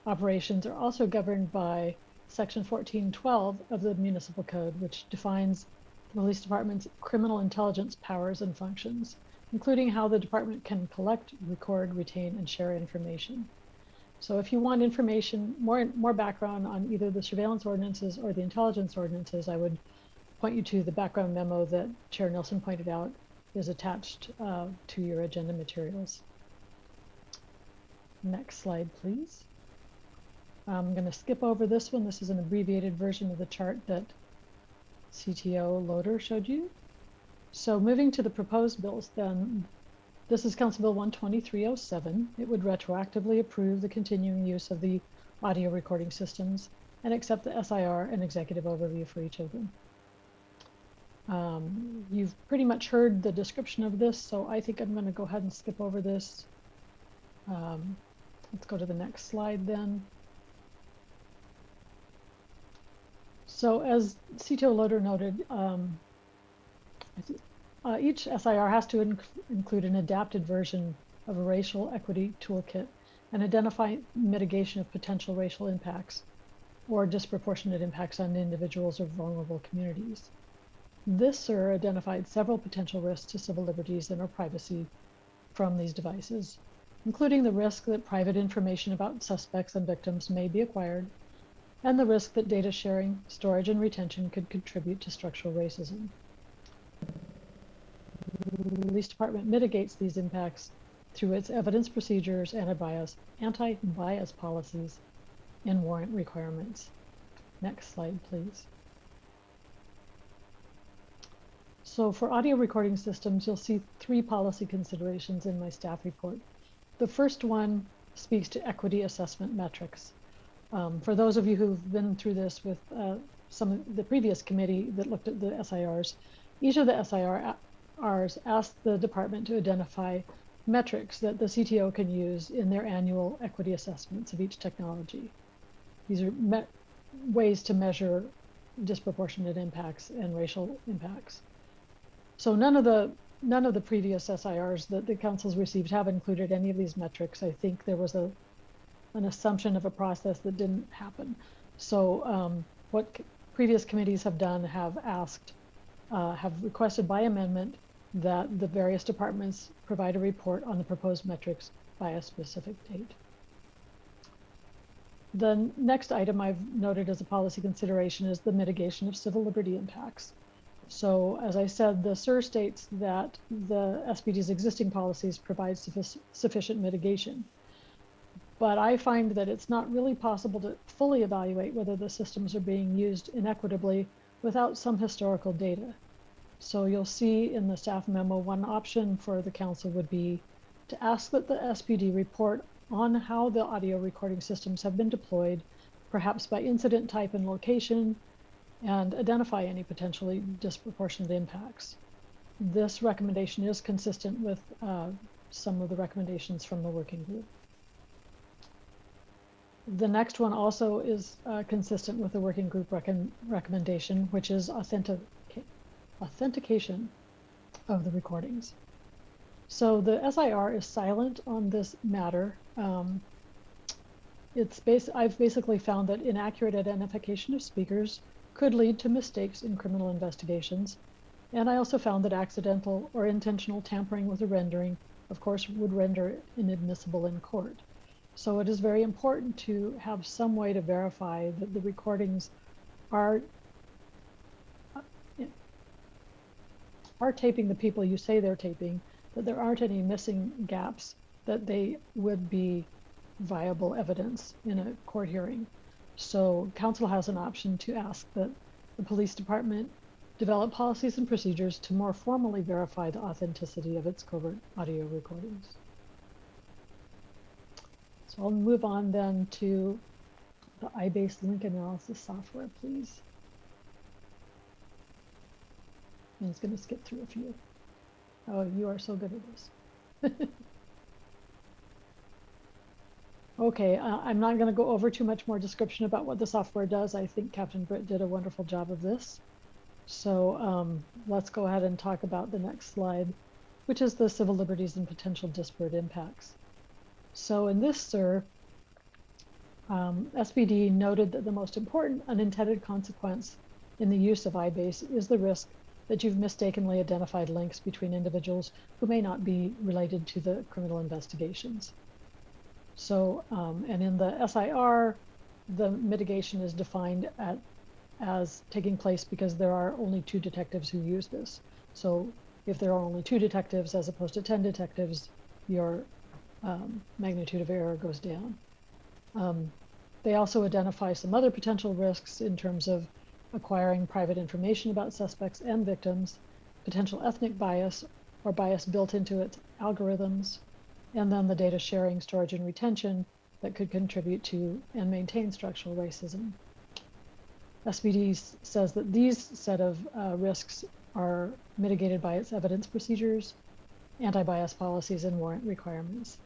operations are also governed by Section 1412 of the Municipal Code, which defines the police department's criminal intelligence powers and functions, including how the department can collect, record, retain, and share information. So if you want information, more background on either the surveillance ordinances or the intelligence ordinances, I would point you to the background memo that Chair Nelson pointed out is attached to your agenda materials. Next slide, please. I'm going to skip over this one. This is an abbreviated version of the chart that CTO Loader showed you. So moving to the proposed bills then, this is Council Bill 12307. It would retroactively approve the continuing use of the audio recording systems and accept the SIR and executive overview for each of them. You've pretty much heard the description of this, so I think I'm going to go ahead and skip over this. Let's go to the next slide then. So as CTO Loader noted, each SIR has to include an adapted version of a racial equity toolkit and identify mitigation of potential racial impacts or disproportionate impacts on individuals or vulnerable communities. This SIR identified several potential risks to civil liberties and or privacy from these devices, including the risk that private information about suspects and victims may be acquired, and the risk that data sharing, storage, and retention could contribute to structural racism. The police department mitigates these impacts through its evidence procedures and anti-bias policies and warrant requirements. Next slide, please. So for audio recording systems, you'll see 3 policy considerations in my staff report. The first one speaks to equity assessment metrics. For those of you who've been through this with some of the previous committee that looked at the SIRs, each of the SIRs asked the department to identify metrics that the CTO can use in their annual equity assessments of each technology. These are ways to measure disproportionate impacts and racial impacts. So none of the previous SIRs that the council's received have included any of these metrics. I think there was an assumption of a process that didn't happen. So what previous committees have done have requested by amendment that the various departments provide a report on the proposed metrics by a specific date. The next item I've noted as a policy consideration is the mitigation of civil liberty impacts. So as I said, the SIR states that the SPD's existing policies provide sufficient mitigation. But I find that it's not really possible to fully evaluate whether the systems are being used inequitably without some historical data. So you'll see in the staff memo, one option for the council would be to ask that the SPD report on how the audio recording systems have been deployed, perhaps by incident type and location, and identify any potentially disproportionate impacts. This recommendation is consistent with some of the recommendations from the working group. The next one also is consistent with the working group recommendation, which is authentication of the recordings. So the SIR is silent on this matter. I've basically found that inaccurate identification of speakers could lead to mistakes in criminal investigations. And I also found that accidental or intentional tampering with a rendering, of course, would render it inadmissible in court. So it is very important to have some way to verify that the recordings are taping the people you say they're taping, that there aren't any missing gaps, that they would be viable evidence in a court hearing. So council has an option to ask that the police department develop policies and procedures to more formally verify the authenticity of its covert audio recordings. So I'll move on then to the iBase link analysis software, please. I'm just going to skip through a few. Oh, you are so good at this. Okay, I'm not going to go over too much more description about what the software does. I think Captain Britt did a wonderful job of this. So let's go ahead and talk about the next slide, which is the civil liberties and potential disparate impacts. So in this, sir, SPD noted that the most important unintended consequence in the use of iBase is the risk that you've mistakenly identified links between individuals who may not be related to the criminal investigations. So, and in the SIR, the mitigation is defined as taking place because there are only 2 detectives who use this. So if there are only 2 detectives as opposed to 10 detectives, your magnitude of error goes down. They also identify some other potential risks in terms of acquiring private information about suspects and victims, potential ethnic bias or bias built into its algorithms, and then the data sharing, storage, and retention that could contribute to and maintain structural racism. SPD says that these set of risks are mitigated by its evidence procedures, anti-bias policies, and warrant requirements.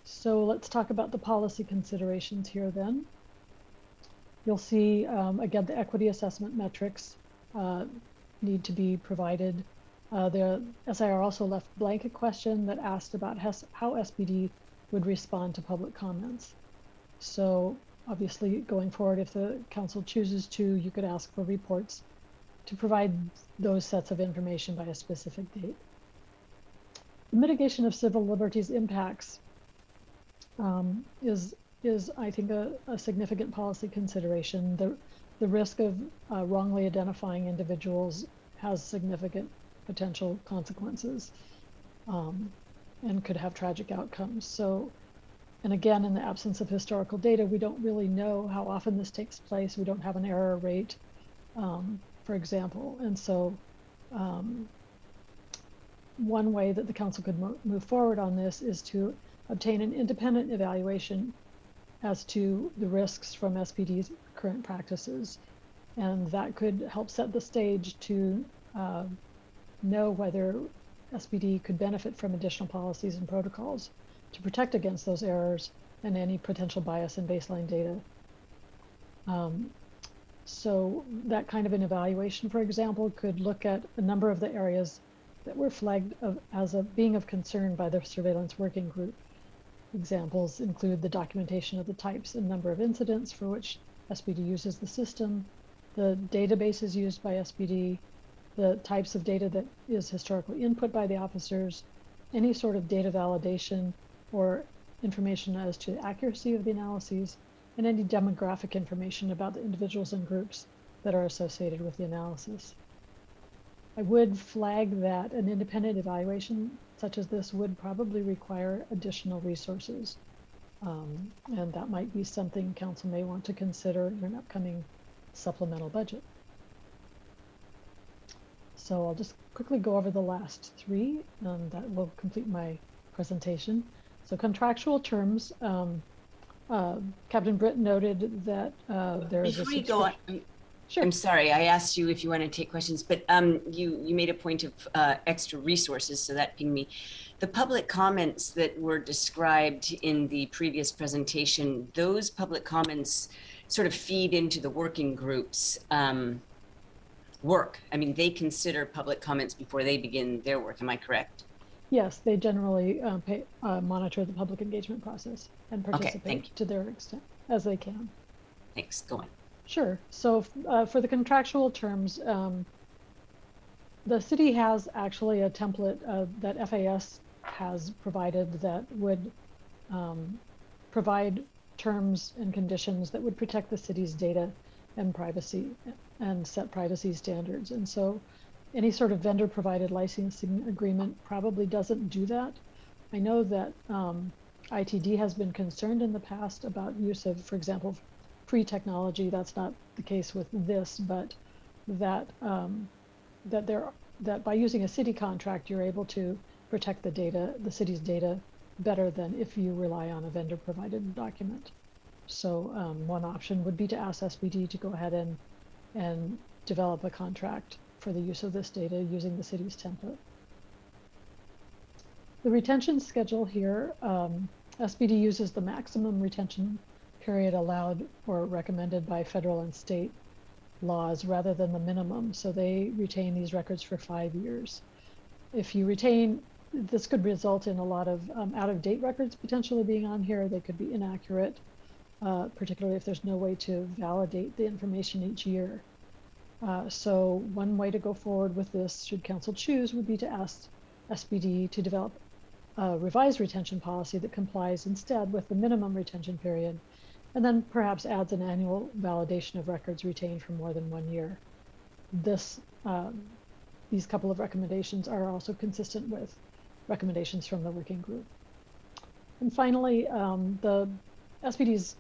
So let's talk about the policy considerations here then. You'll see, again, the equity assessment metrics need to be provided. The SIR also left blank a question that asked about how SPD would respond to public comments. So obviously, going forward, if the council chooses to, you could ask for reports to provide those sets of information by a specific date. The mitigation of civil liberties impacts is I think, a significant policy consideration. The risk of wrongly identifying individuals has significant potential consequences and could have tragic outcomes. So, and again, in the absence of historical data, we don't really know how often this takes place. We don't have an error rate, for example. And so one way that the council could move forward on this is to obtain an independent evaluation as to the risks from SPD's current practices. And that could help set the stage to know whether SPD could benefit from additional policies and protocols to protect against those errors and any potential bias in baseline data. So that kind of an evaluation, for example, could look at a number of the areas that were flagged as being of concern by the surveillance working group. Examples include the documentation of the types and number of incidents for which SPD uses the system, the databases used by SPD, the types of data that is historically input by the officers, any sort of data validation or information as to the accuracy of the analyses, and any demographic information about the individuals and groups that are associated with the analysis. I would flag that an independent evaluation such as this would probably require additional resources. And that might be something council may want to consider in an upcoming supplemental budget. So I'll just quickly go over the last 3, and that will complete my presentation. So contractual terms, Captain Britt noted that there is a Before you go on, Sure. I'm sorry, I asked you if you want to take questions, but you made a point of extra resources, so that pinged me. The public comments that were described in the previous presentation, those public comments sort of feed into the working group's work. I mean, they consider public comments before they begin their work. Am I correct? Yes, they generally monitor the public engagement process and participate to their extent as they can. Thanks. Go on. Sure. So for the contractual terms, the city has actually a template that FAS has provided that would provide terms and conditions that would protect the city's data and privacy and set privacy standards. And so any sort of vendor provided licensing agreement probably doesn't do that. I know that ITD has been concerned in the past about use of, for example, pre-technology. That's not the case with this, but that that by using a city contract, you're able to protect the data, the city's data, better than if you rely on a vendor-provided document. So one option would be to ask SPD to go ahead and develop a contract for the use of this data using the city's template. The retention schedule here, SPD uses the maximum retention period allowed or recommended by federal and state laws rather than the minimum. So they retain these records for 5 years. If you retain, this could result in a lot of out-of-date records potentially being on here. They could be inaccurate, particularly if there's no way to validate the information each year. So one way to go forward with this, should council choose, would be to ask SPD to develop a revised retention policy that complies instead with the minimum retention period, and then perhaps adds an annual validation of records retained for more than 1 year. These couple of recommendations are also consistent with recommendations from the working group. And finally, the SPD's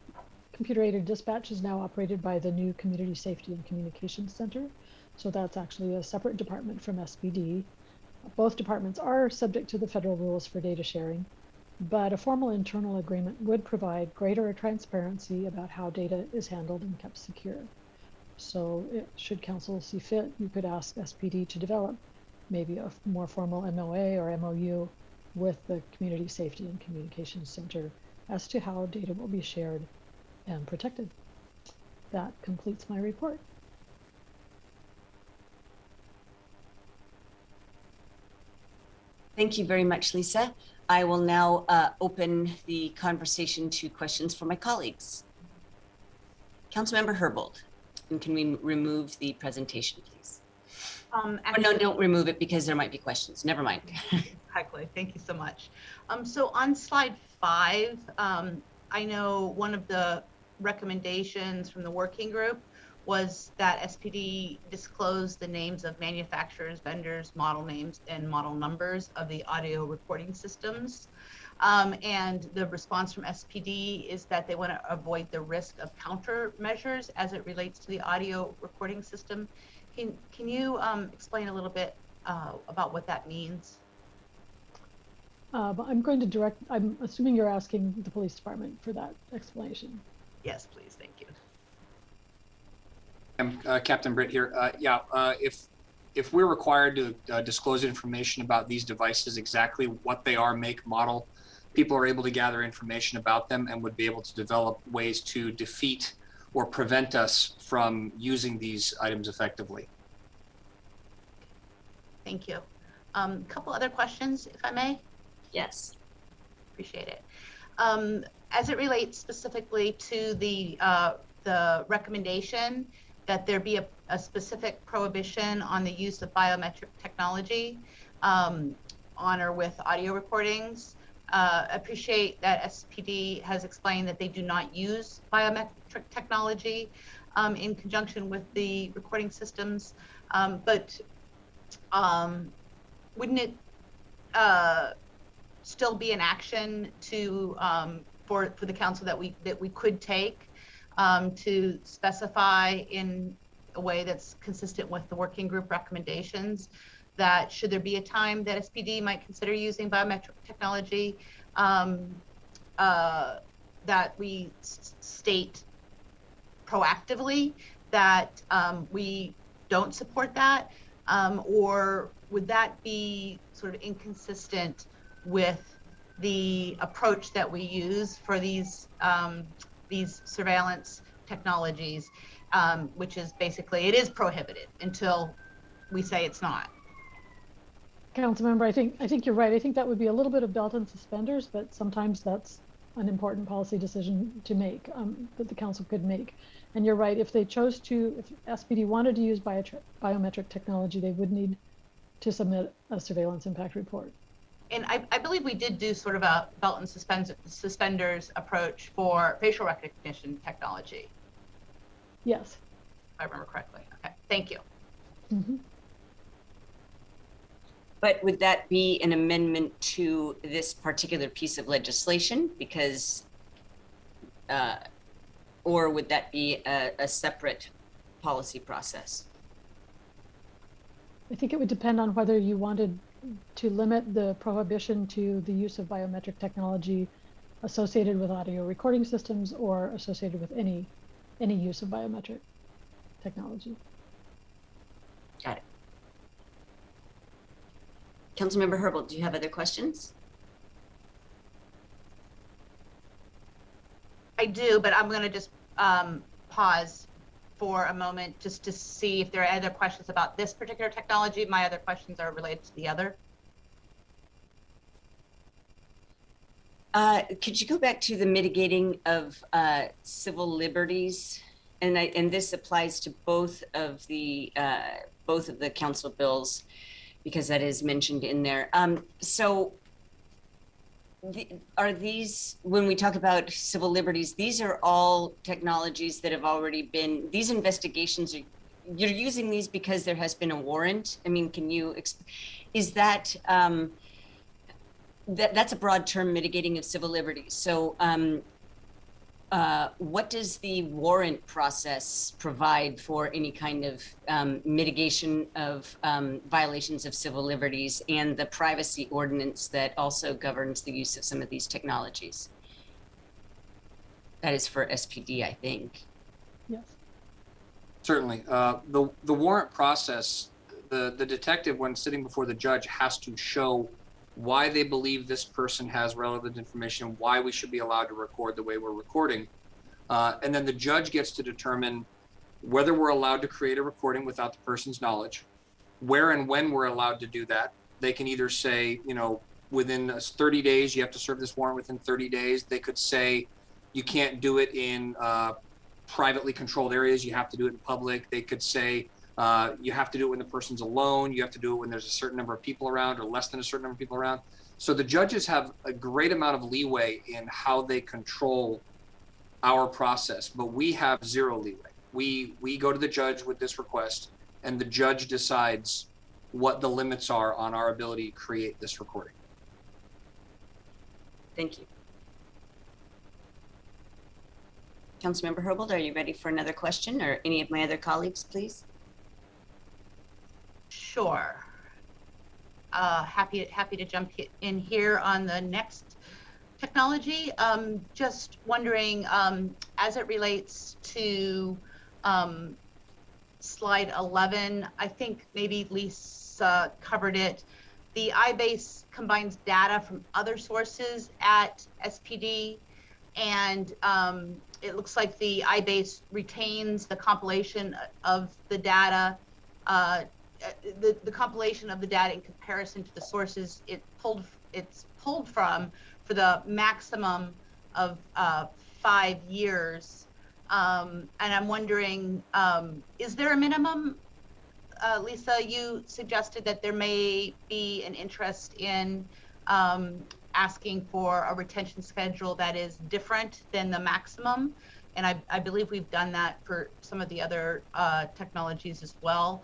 computer-aided dispatch is now operated by the new Community Safety and Communications Center. So that's actually a separate department from SPD. Both departments are subject to the federal rules for data sharing, but a formal internal agreement would provide greater transparency about how data is handled and kept secure. So should council see fit, you could ask SPD to develop maybe a more formal MOA or MOU with the Community Safety and Communications Center as to how data will be shared and protected. That completes my report. Thank you very much, Lisa. I will now open the conversation to questions from my colleagues. Councilmember Herbold, and can we remove the presentation, please? Actually, no, don't remove it because there might be questions. Never mind. Exactly. Thank you so much. So on slide 5, I know one of the recommendations from the working group was that SPD disclose the names of manufacturers, vendors, model names, and model numbers of the audio recording systems. And the response from SPD is that they want to avoid the risk of countermeasures as it relates to the audio recording system. Can you explain a little bit about what that means? But I'm going to direct, I'm assuming you're asking the police department for that explanation. Yes, please. Thank you. Captain Britt here. If we're required to disclose information about these devices, exactly what they are, make, model, people are able to gather information about them and would be able to develop ways to defeat or prevent us from using these items effectively. Thank you. A couple other questions, if I may. Yes. Appreciate it. As it relates specifically to the recommendation that there be a specific prohibition on the use of biometric technology on or with audio recordings. Appreciate that SPD has explained that they do not use biometric technology in conjunction with the recording systems, but wouldn't it still be an action to for the council that we could take to specify in a way that's consistent with the working group recommendations that should there be a time that SPD might consider using biometric technology, that we state proactively that we don't support that, or would that be sort of inconsistent with the approach that we use for these surveillance technologies, which is basically, it is prohibited until we say it's not. Councilmember, I think you're right. I think that would be a little bit of belt and suspenders, but sometimes that's an important policy decision to make, that the council could make. And you're right, if they chose to, if SPD wanted to use biometric technology, they would need to submit a surveillance impact report. And I believe we did do sort of a belt and suspenders approach for facial recognition technology. Yes. If I remember correctly. Okay, thank you. Mm-hmm. But would that be an amendment to this particular piece of legislation? Because or would that be a separate policy process? I think it would depend on whether you wanted to limit the prohibition to the use of biometric technology associated with audio recording systems or associated with any use of biometric technology. Got it. Councilmember Herbold, do you have other questions? I do, but I'm going to just pause for a moment just to see if there are other questions about this particular technology. My other questions are related to the other. Could you go back to the mitigating of civil liberties? And this applies to both of the council bills, because that is mentioned in there. Are these, when we talk about civil liberties, these are all technologies that have already been, these investigations, you're using these because there has been a warrant? I mean, can you, is that, that's a broad term, mitigating of civil liberties. So what does the warrant process provide for any kind of mitigation of violations of civil liberties, and the privacy ordinance that also governs the use of some of these technologies? That is for SPD, I think. Yes. Certainly. The warrant process, the detective, when sitting before the judge, has to show why they believe this person has relevant information, why we should be allowed to record the way we're recording. And then the judge gets to determine whether we're allowed to create a recording without the person's knowledge, where and when we're allowed to do that. They can either say, you know, within 30 days, you have to serve this warrant within 30 days. They could say you can't do it in privately controlled areas, you have to do it in public. They could say you have to do it when the person's alone, you have to do it when there's a certain number of people around or less than a certain number of people around. So the judges have a great amount of leeway in how they control our process, but we have zero leeway. We go to the judge with this request, and the judge decides what the limits are on our ability to create this recording. Thank you. Councilmember Herbold, are you ready for another question, or any of my other colleagues, please? Sure. Happy to jump in here on the next technology. Just wondering, as it relates to slide 11, I think maybe Lisa covered it. The iBase combines data from other sources at SPD, and it looks like the iBase retains the compilation of the data, the compilation of the data in comparison to the sources it's pulled from for the maximum of 5 years. And I'm wondering, is there a minimum? Lisa, you suggested that there may be an interest in asking for a retention schedule that is different than the maximum. And I believe we've done that for some of the other technologies as well.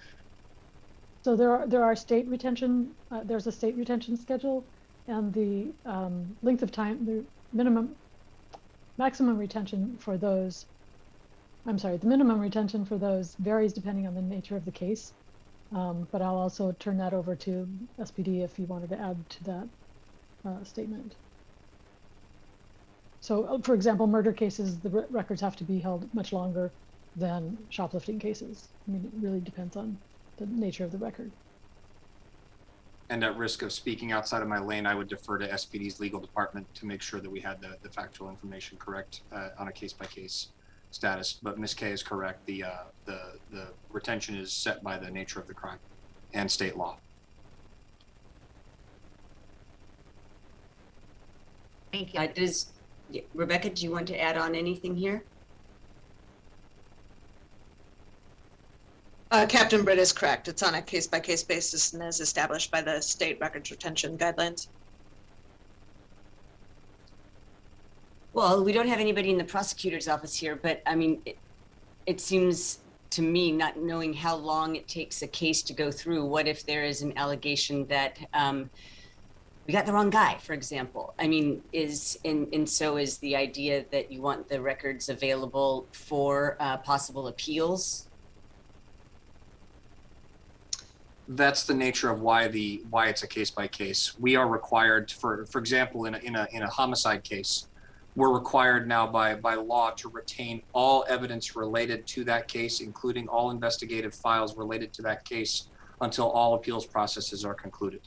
So there are state retention, there's a state retention schedule, and the length of time, the maximum retention for those, the minimum retention for those varies depending on the nature of the case. But I'll also turn that over to SPD if you wanted to add to that statement. So for example, murder cases, the records have to be held much longer than shoplifting cases. I mean, it really depends on the nature of the record. And at risk of speaking outside of my lane, I would defer to SPD's legal department to make sure that we had the factual information correct on a case-by-case status. But Ms. Kay is correct. The retention is set by the nature of the crime and state law. Thank you. Rebecca, do you want to add on anything here? Captain Britt is correct. It's on a case-by-case basis and is established by the state records retention guidelines. Well, we don't have anybody in the prosecutor's office here, but I mean, it seems to me, not knowing how long it takes a case to go through, what if there is an allegation that we got the wrong guy, for example. I mean, and so is the idea that you want the records available for possible appeals? That's the nature of why it's a case by case. We are required, for example, in a homicide case, we're required now by law to retain all evidence related to that case, including all investigative files related to that case, until all appeals processes are concluded.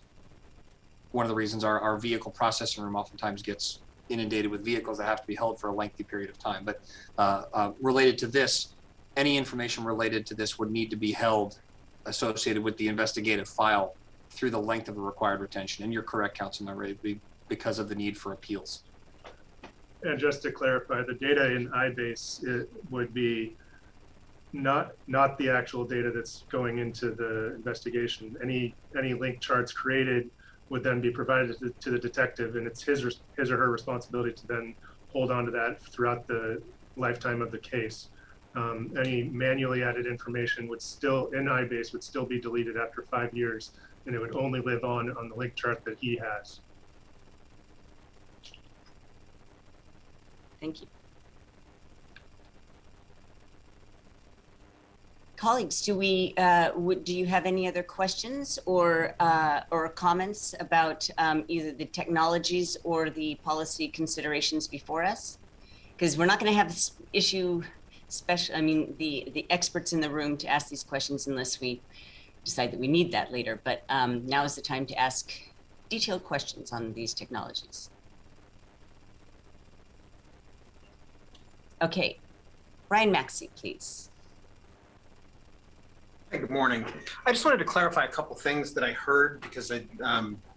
One of the reasons our vehicle processing room oftentimes gets inundated with vehicles that have to be held for a lengthy period of time. But related to this, any information related to this would need to be held associated with the investigative file through the length of the required retention. And you're correct, Councilmember, because of the need for appeals. And just to clarify, the data in iBase, it would be not the actual data that's going into the investigation. Any link charts created would then be provided to the detective, and it's his or her responsibility to then hold on to that throughout the lifetime of the case. Any manually added information would still, in iBase, would still be deleted after 5 years, and it would only live on the link chart that he has. Thank you. Colleagues, do you have any other questions or comments about either the technologies or the policy considerations before us? Because we're not going to have this issue the experts in the room to ask these questions unless we decide that we need that later. But now is the time to ask detailed questions on these technologies. Okay, Brian Maxey, please. Hey, good morning. I just wanted to clarify a couple things that I heard, because I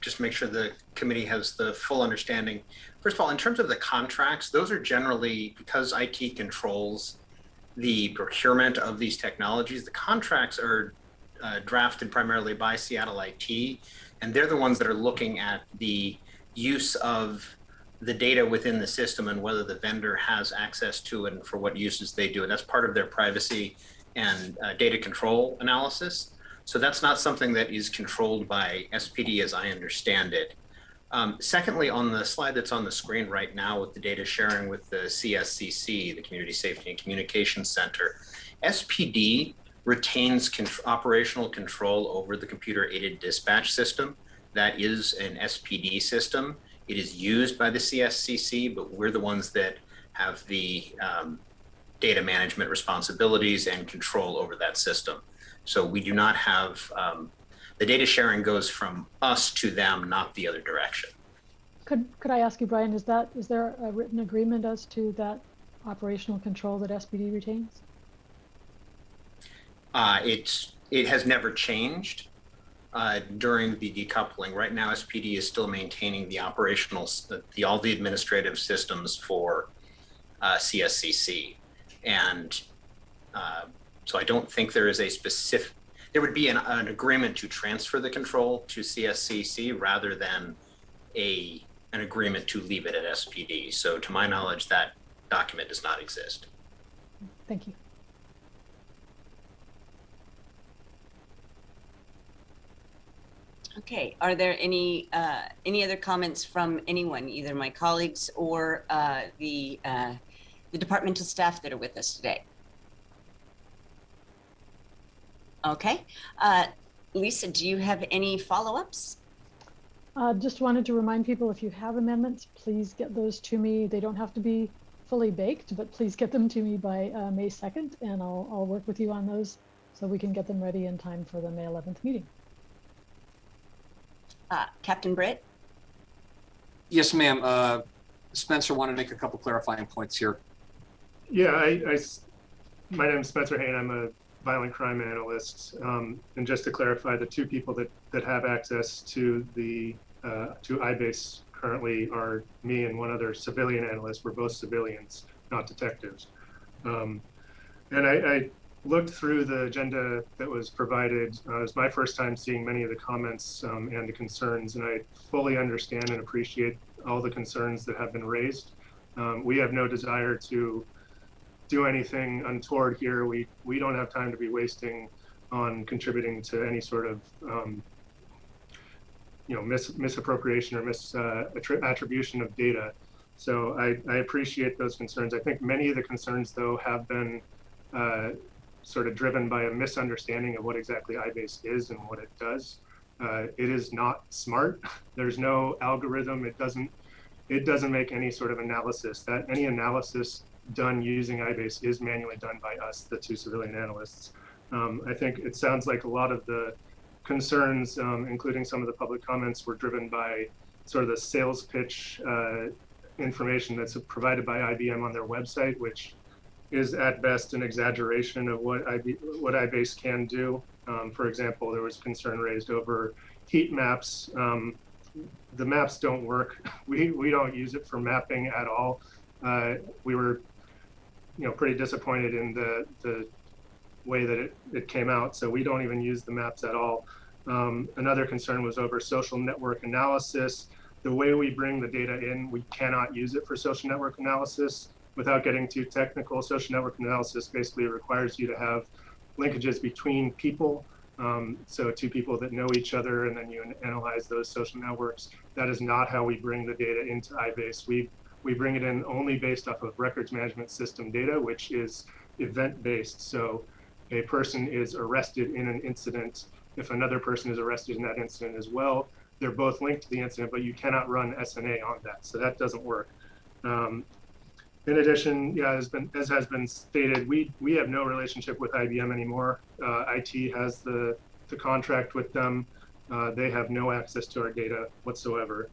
just make sure the committee has the full understanding. First of all, in terms of the contracts, those are generally, because IT controls the procurement of these technologies, the contracts are drafted primarily by Seattle IT, and they're the ones that are looking at the use of the data within the system and whether the vendor has access to it and for what uses they do. And that's part of their privacy and data control analysis. So that's not something that is controlled by SPD as I understand it. Secondly, on the slide that's on the screen right now with the data sharing with the CSCC, the Community Safety and Communications Center, SPD retains operational control over the computer-aided dispatch system. That is an SPD system. It is used by the CSCC, but we're the ones that have the data management responsibilities and control over that system. So we do not have, the data sharing goes from us to them, not the other direction. Could I ask you, Brian, is there a written agreement as to that operational control that SPD retains? It has never changed during the decoupling. Right now, SPD is still maintaining the operational, all the administrative systems for CSCC. And so I don't think there is a specific, there would be an agreement to transfer the control to CSCC rather than an agreement to leave it at SPD. So to my knowledge, that document does not exist. Thank you. Okay, are there any other comments from anyone, either my colleagues or the departmental staff that are with us today? Okay, Lisa, do you have any follow-ups? Just wanted to remind people, if you have amendments, please get those to me. They don't have to be fully baked, but please get them to me by May 2nd, and I'll work with you on those so we can get them ready in time for the May 11th meeting. Captain Britt? Yes, ma'am. Spencer wanted to make a couple clarifying points here. Yeah, my name is Spencer Hain. I'm a violent crime analyst. And just to clarify, the two people that have access to to iBase currently are me and one other civilian analyst. We're both civilians, not detectives. And I looked through the agenda that was provided. It was my first time seeing many of the comments and the concerns, and I fully understand and appreciate all the concerns that have been raised. We have no desire to do anything untoward here. We don't have time to be wasting on contributing to any sort of misappropriation or misattribution of data. So I appreciate those concerns. I think many of the concerns, though, have been sort of driven by a misunderstanding of what exactly iBase is and what it does. It is not smart. There's no algorithm. It doesn't make any sort of analysis. That any analysis done using iBase is manually done by us, the two civilian analysts. I think it sounds like a lot of the concerns, including some of the public comments, were driven by sort of the sales pitch information that's provided by IBM on their website, which is at best an exaggeration of what iBase can do. For example, there was concern raised over heat maps. The maps don't work. We don't use it for mapping at all. We were, pretty disappointed in the way that it came out. So we don't even use the maps at all. Another concern was over social network analysis. The way we bring the data in, we cannot use it for social network analysis. Without getting too technical, social network analysis basically requires you to have linkages between people. So two people that know each other, and then you analyze those social networks. That is not how we bring the data into iBase. We bring it in only based off of records management system data, which is event-based. So a person is arrested in an incident. If another person is arrested in that incident as well, they're both linked to the incident, but you cannot run SNA on that. So that doesn't work. In addition, as has been stated, we have no relationship with IBM anymore. IT has the contract with them. They have no access to our data whatsoever.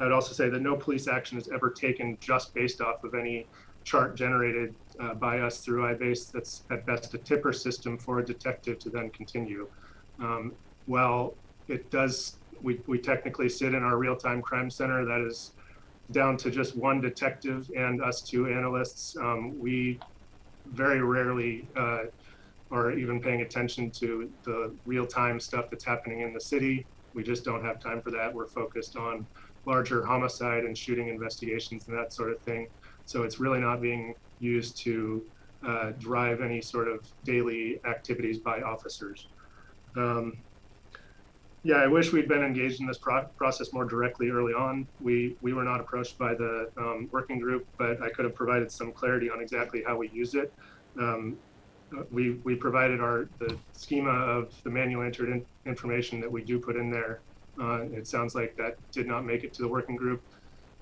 I'd also say that no police action is ever taken just based off of any chart generated by us through iBase. That's at best a tipper system for a detective to then continue. Well, it does, we technically sit in our real-time crime center that is down to just one detective and us two analysts. We very rarely are even paying attention to the real-time stuff that's happening in the city. We just don't have time for that. We're focused on larger homicide and shooting investigations and that sort of thing. So it's really not being used to drive any sort of daily activities by officers. Yeah, I wish we'd been engaged in this process more directly early on. We were not approached by the working group, but I could have provided some clarity on exactly how we use it. We provided the schema of the manual entered information that we do put in there. It sounds like that did not make it to the working group,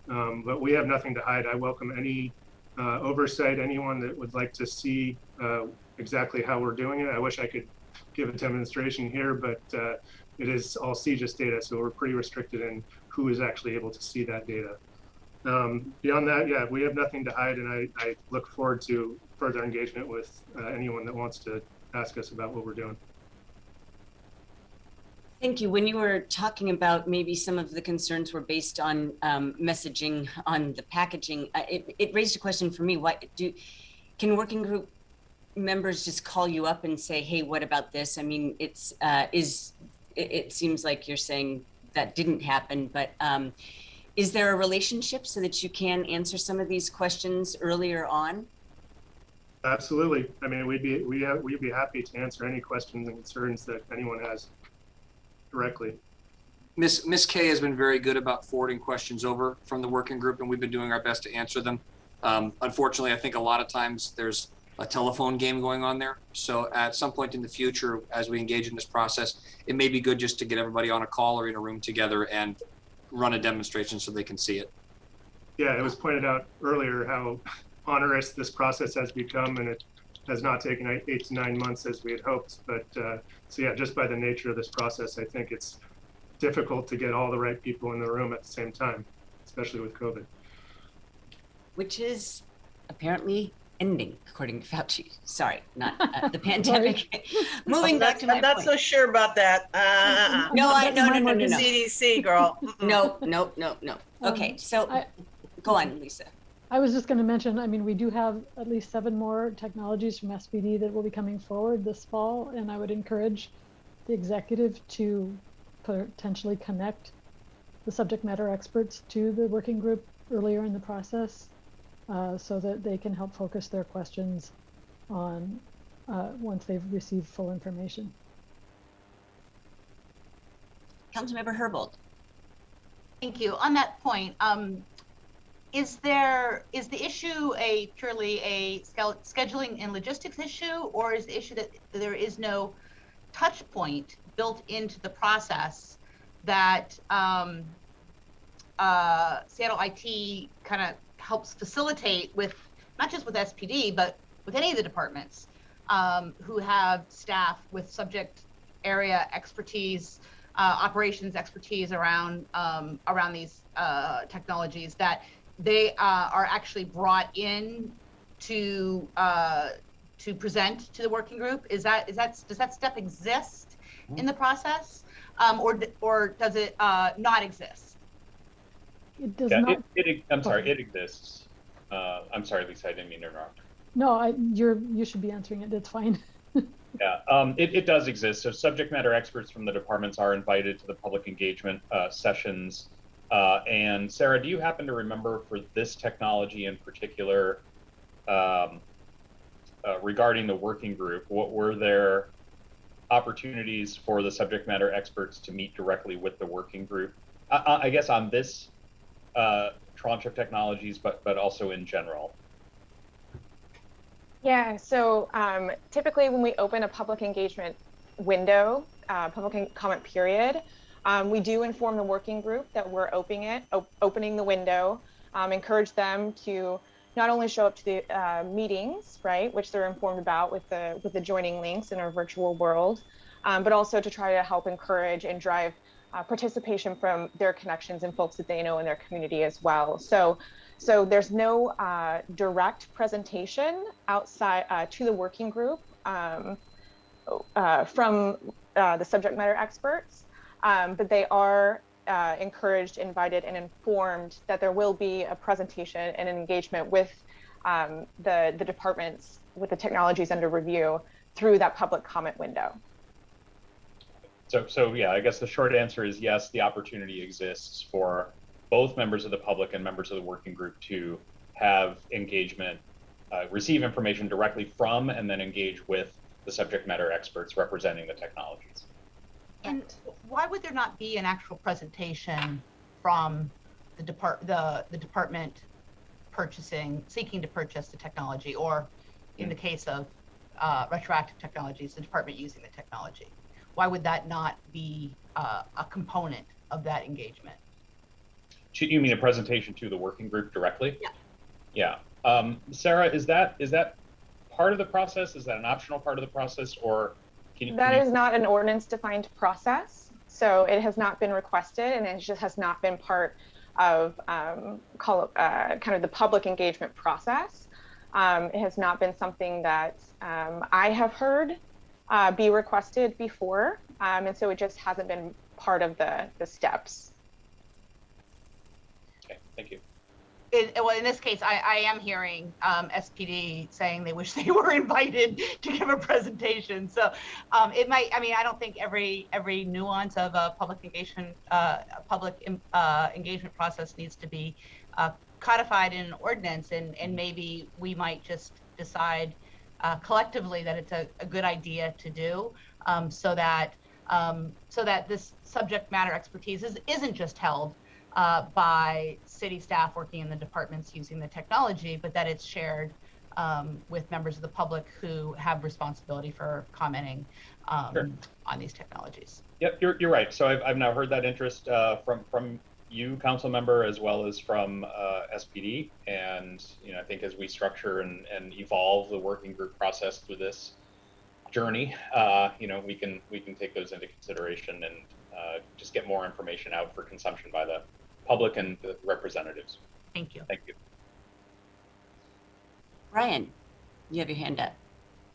but we have nothing to hide. I welcome any oversight, anyone that would like to see exactly how we're doing it. I wish I could give a demonstration here, but it is all CGIS data, so we're pretty restricted in who is actually able to see that data. Beyond that, yeah, we have nothing to hide, and I look forward to further engagement with anyone that wants to ask us about what we're doing. Thank you. When you were talking about maybe some of the concerns were based on messaging on the packaging, it raised a question for me. Can working group members just call you up and say, hey, what about this? I mean, it seems like you're saying that didn't happen, but is there a relationship so that you can answer some of these questions earlier on? Absolutely. I mean, we'd be happy to answer any questions and concerns that anyone has directly. Ms. Kay has been very good about forwarding questions over from the working group, and we've been doing our best to answer them. Unfortunately, I think a lot of times there's a telephone game going on there. So at some point in the future, as we engage in this process, it may be good just to get everybody on a call or in a room together and run a demonstration so they can see it. Yeah, it was pointed out earlier how onerous this process has become, and it has not taken 8 to 9 months as we had hoped. But so yeah, just by the nature of this process, I think it's difficult to get all the right people in the room at the same time, especially with COVID. Which is apparently ending, according to Fauci. Sorry, not the pandemic. Moving back to my I'm not point. so sure about that. No, no. CDC, girl. No. Okay, so go on, Lisa. I was just going to mention, I mean, we do have at least 7 more technologies from SPD that will be coming forward this fall, and I would encourage the executive to potentially connect the subject matter experts to the working group earlier in the process, so that they can help focus their questions on once they've received full information. Councilmember Herbold. Thank you. On that point, is the issue purely a scheduling and logistics issue, or is the issue that there is no touch point built into the process that Seattle IT kind of helps facilitate with, not just with SPD, but with any of the departments who have staff with subject area expertise, operations expertise around these technologies, that they are actually brought in to present to the working group? Does that step exist in the process, or does it not exist? It does not. I'm sorry, it exists. I'm sorry, Lisa, I didn't mean to interrupt. No, you should be answering it. It's fine. Yeah, it does exist. So subject matter experts from the departments are invited to the public engagement sessions. And Sarah, do you happen to remember for this technology in particular, regarding the working group, what were there opportunities for the subject matter experts to meet directly with the working group? I guess on this tranche of technologies, but also in general. Yeah, so typically when we open a public engagement window, public comment period, we do inform the working group that we're opening the window, encourage them to not only show up to the meetings, right, which they're informed about with the joining links in our virtual world, but also to try to help encourage and drive participation from their connections and folks that they know in their community as well. So there's no direct presentation outside to the working group from the subject matter experts, but they are encouraged, invited, and informed that there will be a presentation and an engagement with the departments with the technologies under review through that public comment window. So yeah, I guess the short answer is yes, the opportunity exists for both members of the public and members of the working group to have engagement, receive information directly from, and then engage with the subject matter experts representing the technologies. And why would there not be an actual presentation from the department seeking to purchase the technology, or in the case of retroactive technologies, the department using the technology? Why would that not be a component of that engagement? You mean a presentation to the working group directly? Yeah. Yeah. Sarah, is that part of the process? Is that an optional part of the process, or That is not an ordinance defined process. So it has not been requested, and it just has not been part of kind of the public engagement process. It has not been something that I have heard be requested before. And so it just hasn't been part of the steps. Okay, thank you. Well, in this case, I am hearing SPD saying they wish they were invited to give a presentation. So it might, I mean, I don't think every nuance of a public engagement process needs to be codified in an ordinance, and maybe we might just decide collectively that it's a good idea to do, so that this subject matter expertise isn't just held by city staff working in the departments using the technology, but that it's shared with members of the public who have responsibility for commenting Sure. on these technologies. Yep, you're right. So I've now heard that interest from you, council member, as well as from SPD. And I think as we structure and evolve the working group process through this journey, we can take those into consideration and just get more information out for consumption by the public and the representatives. Thank you. Thank you. Brian, you have your hand up.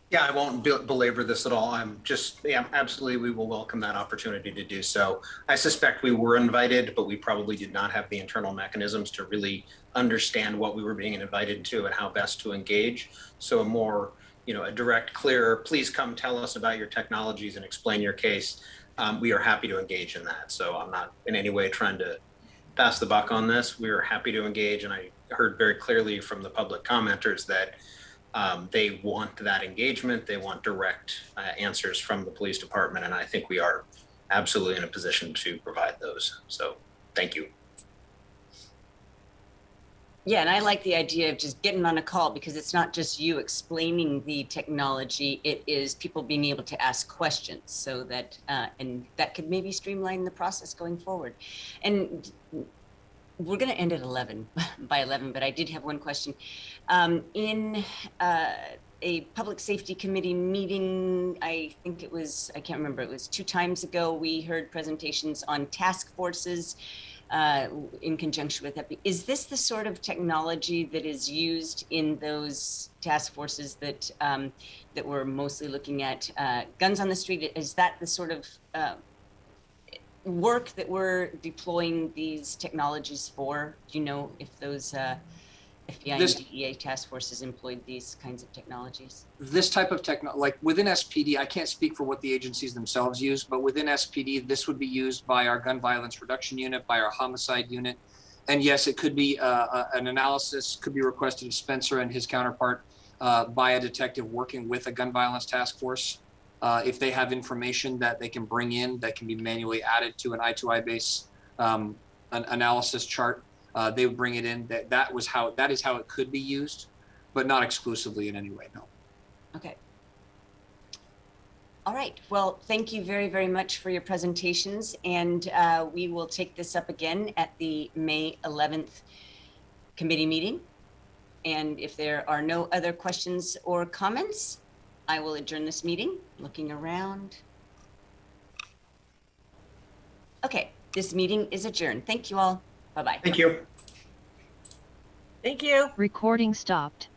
Yeah, I won't belabor this at all. Absolutely, we will welcome that opportunity to do so. I suspect we were invited, but we probably did not have the internal mechanisms to really understand what we were being invited to and how best to engage. So a more, a direct, clear, please come tell us about your technologies and explain your case. We are happy to engage in that. So I'm not in any way trying to pass the buck on this. We are happy to engage, and I heard very clearly from the public commenters that they want that engagement. They want direct answers from the police department, and I think we are absolutely in a position to provide those. So thank you. Yeah, and I like the idea of just getting on a call, because it's not just you explaining the technology, it is people being able to ask questions, so that, and that could maybe streamline the process going forward. And we're going to end at 11 by 11, but I did have one question. In a public safety committee meeting, I think it was, I can't remember, it was 2 times ago, we heard presentations on task forces in conjunction with that. Is this the sort of technology that is used in those task forces that that we're mostly looking at guns on the street? Is that the sort of work that we're deploying these technologies for? Do you know if those FBI and DEA task forces employed these kinds of technologies? This type of like within SPD, I can't speak for what the agencies themselves use, but within SPD, this would be used by our gun violence reduction unit, by our homicide unit. And yes, it could be an analysis could be requested of Spencer and his counterpart by a detective working with a gun violence task force. If they have information that they can bring in that can be manually added to an I2 iBase an analysis chart, they would bring it in. That is how it could be used, but not exclusively in any way, no. Okay. All right. Well, thank you very, very much for your presentations. And we will take this up again at the May 11th committee meeting. And if there are no other questions or comments, I will adjourn this meeting. Looking around. Okay, this meeting is adjourned. Thank you all. Bye-bye. Thank you. Thank you. Recording stopped.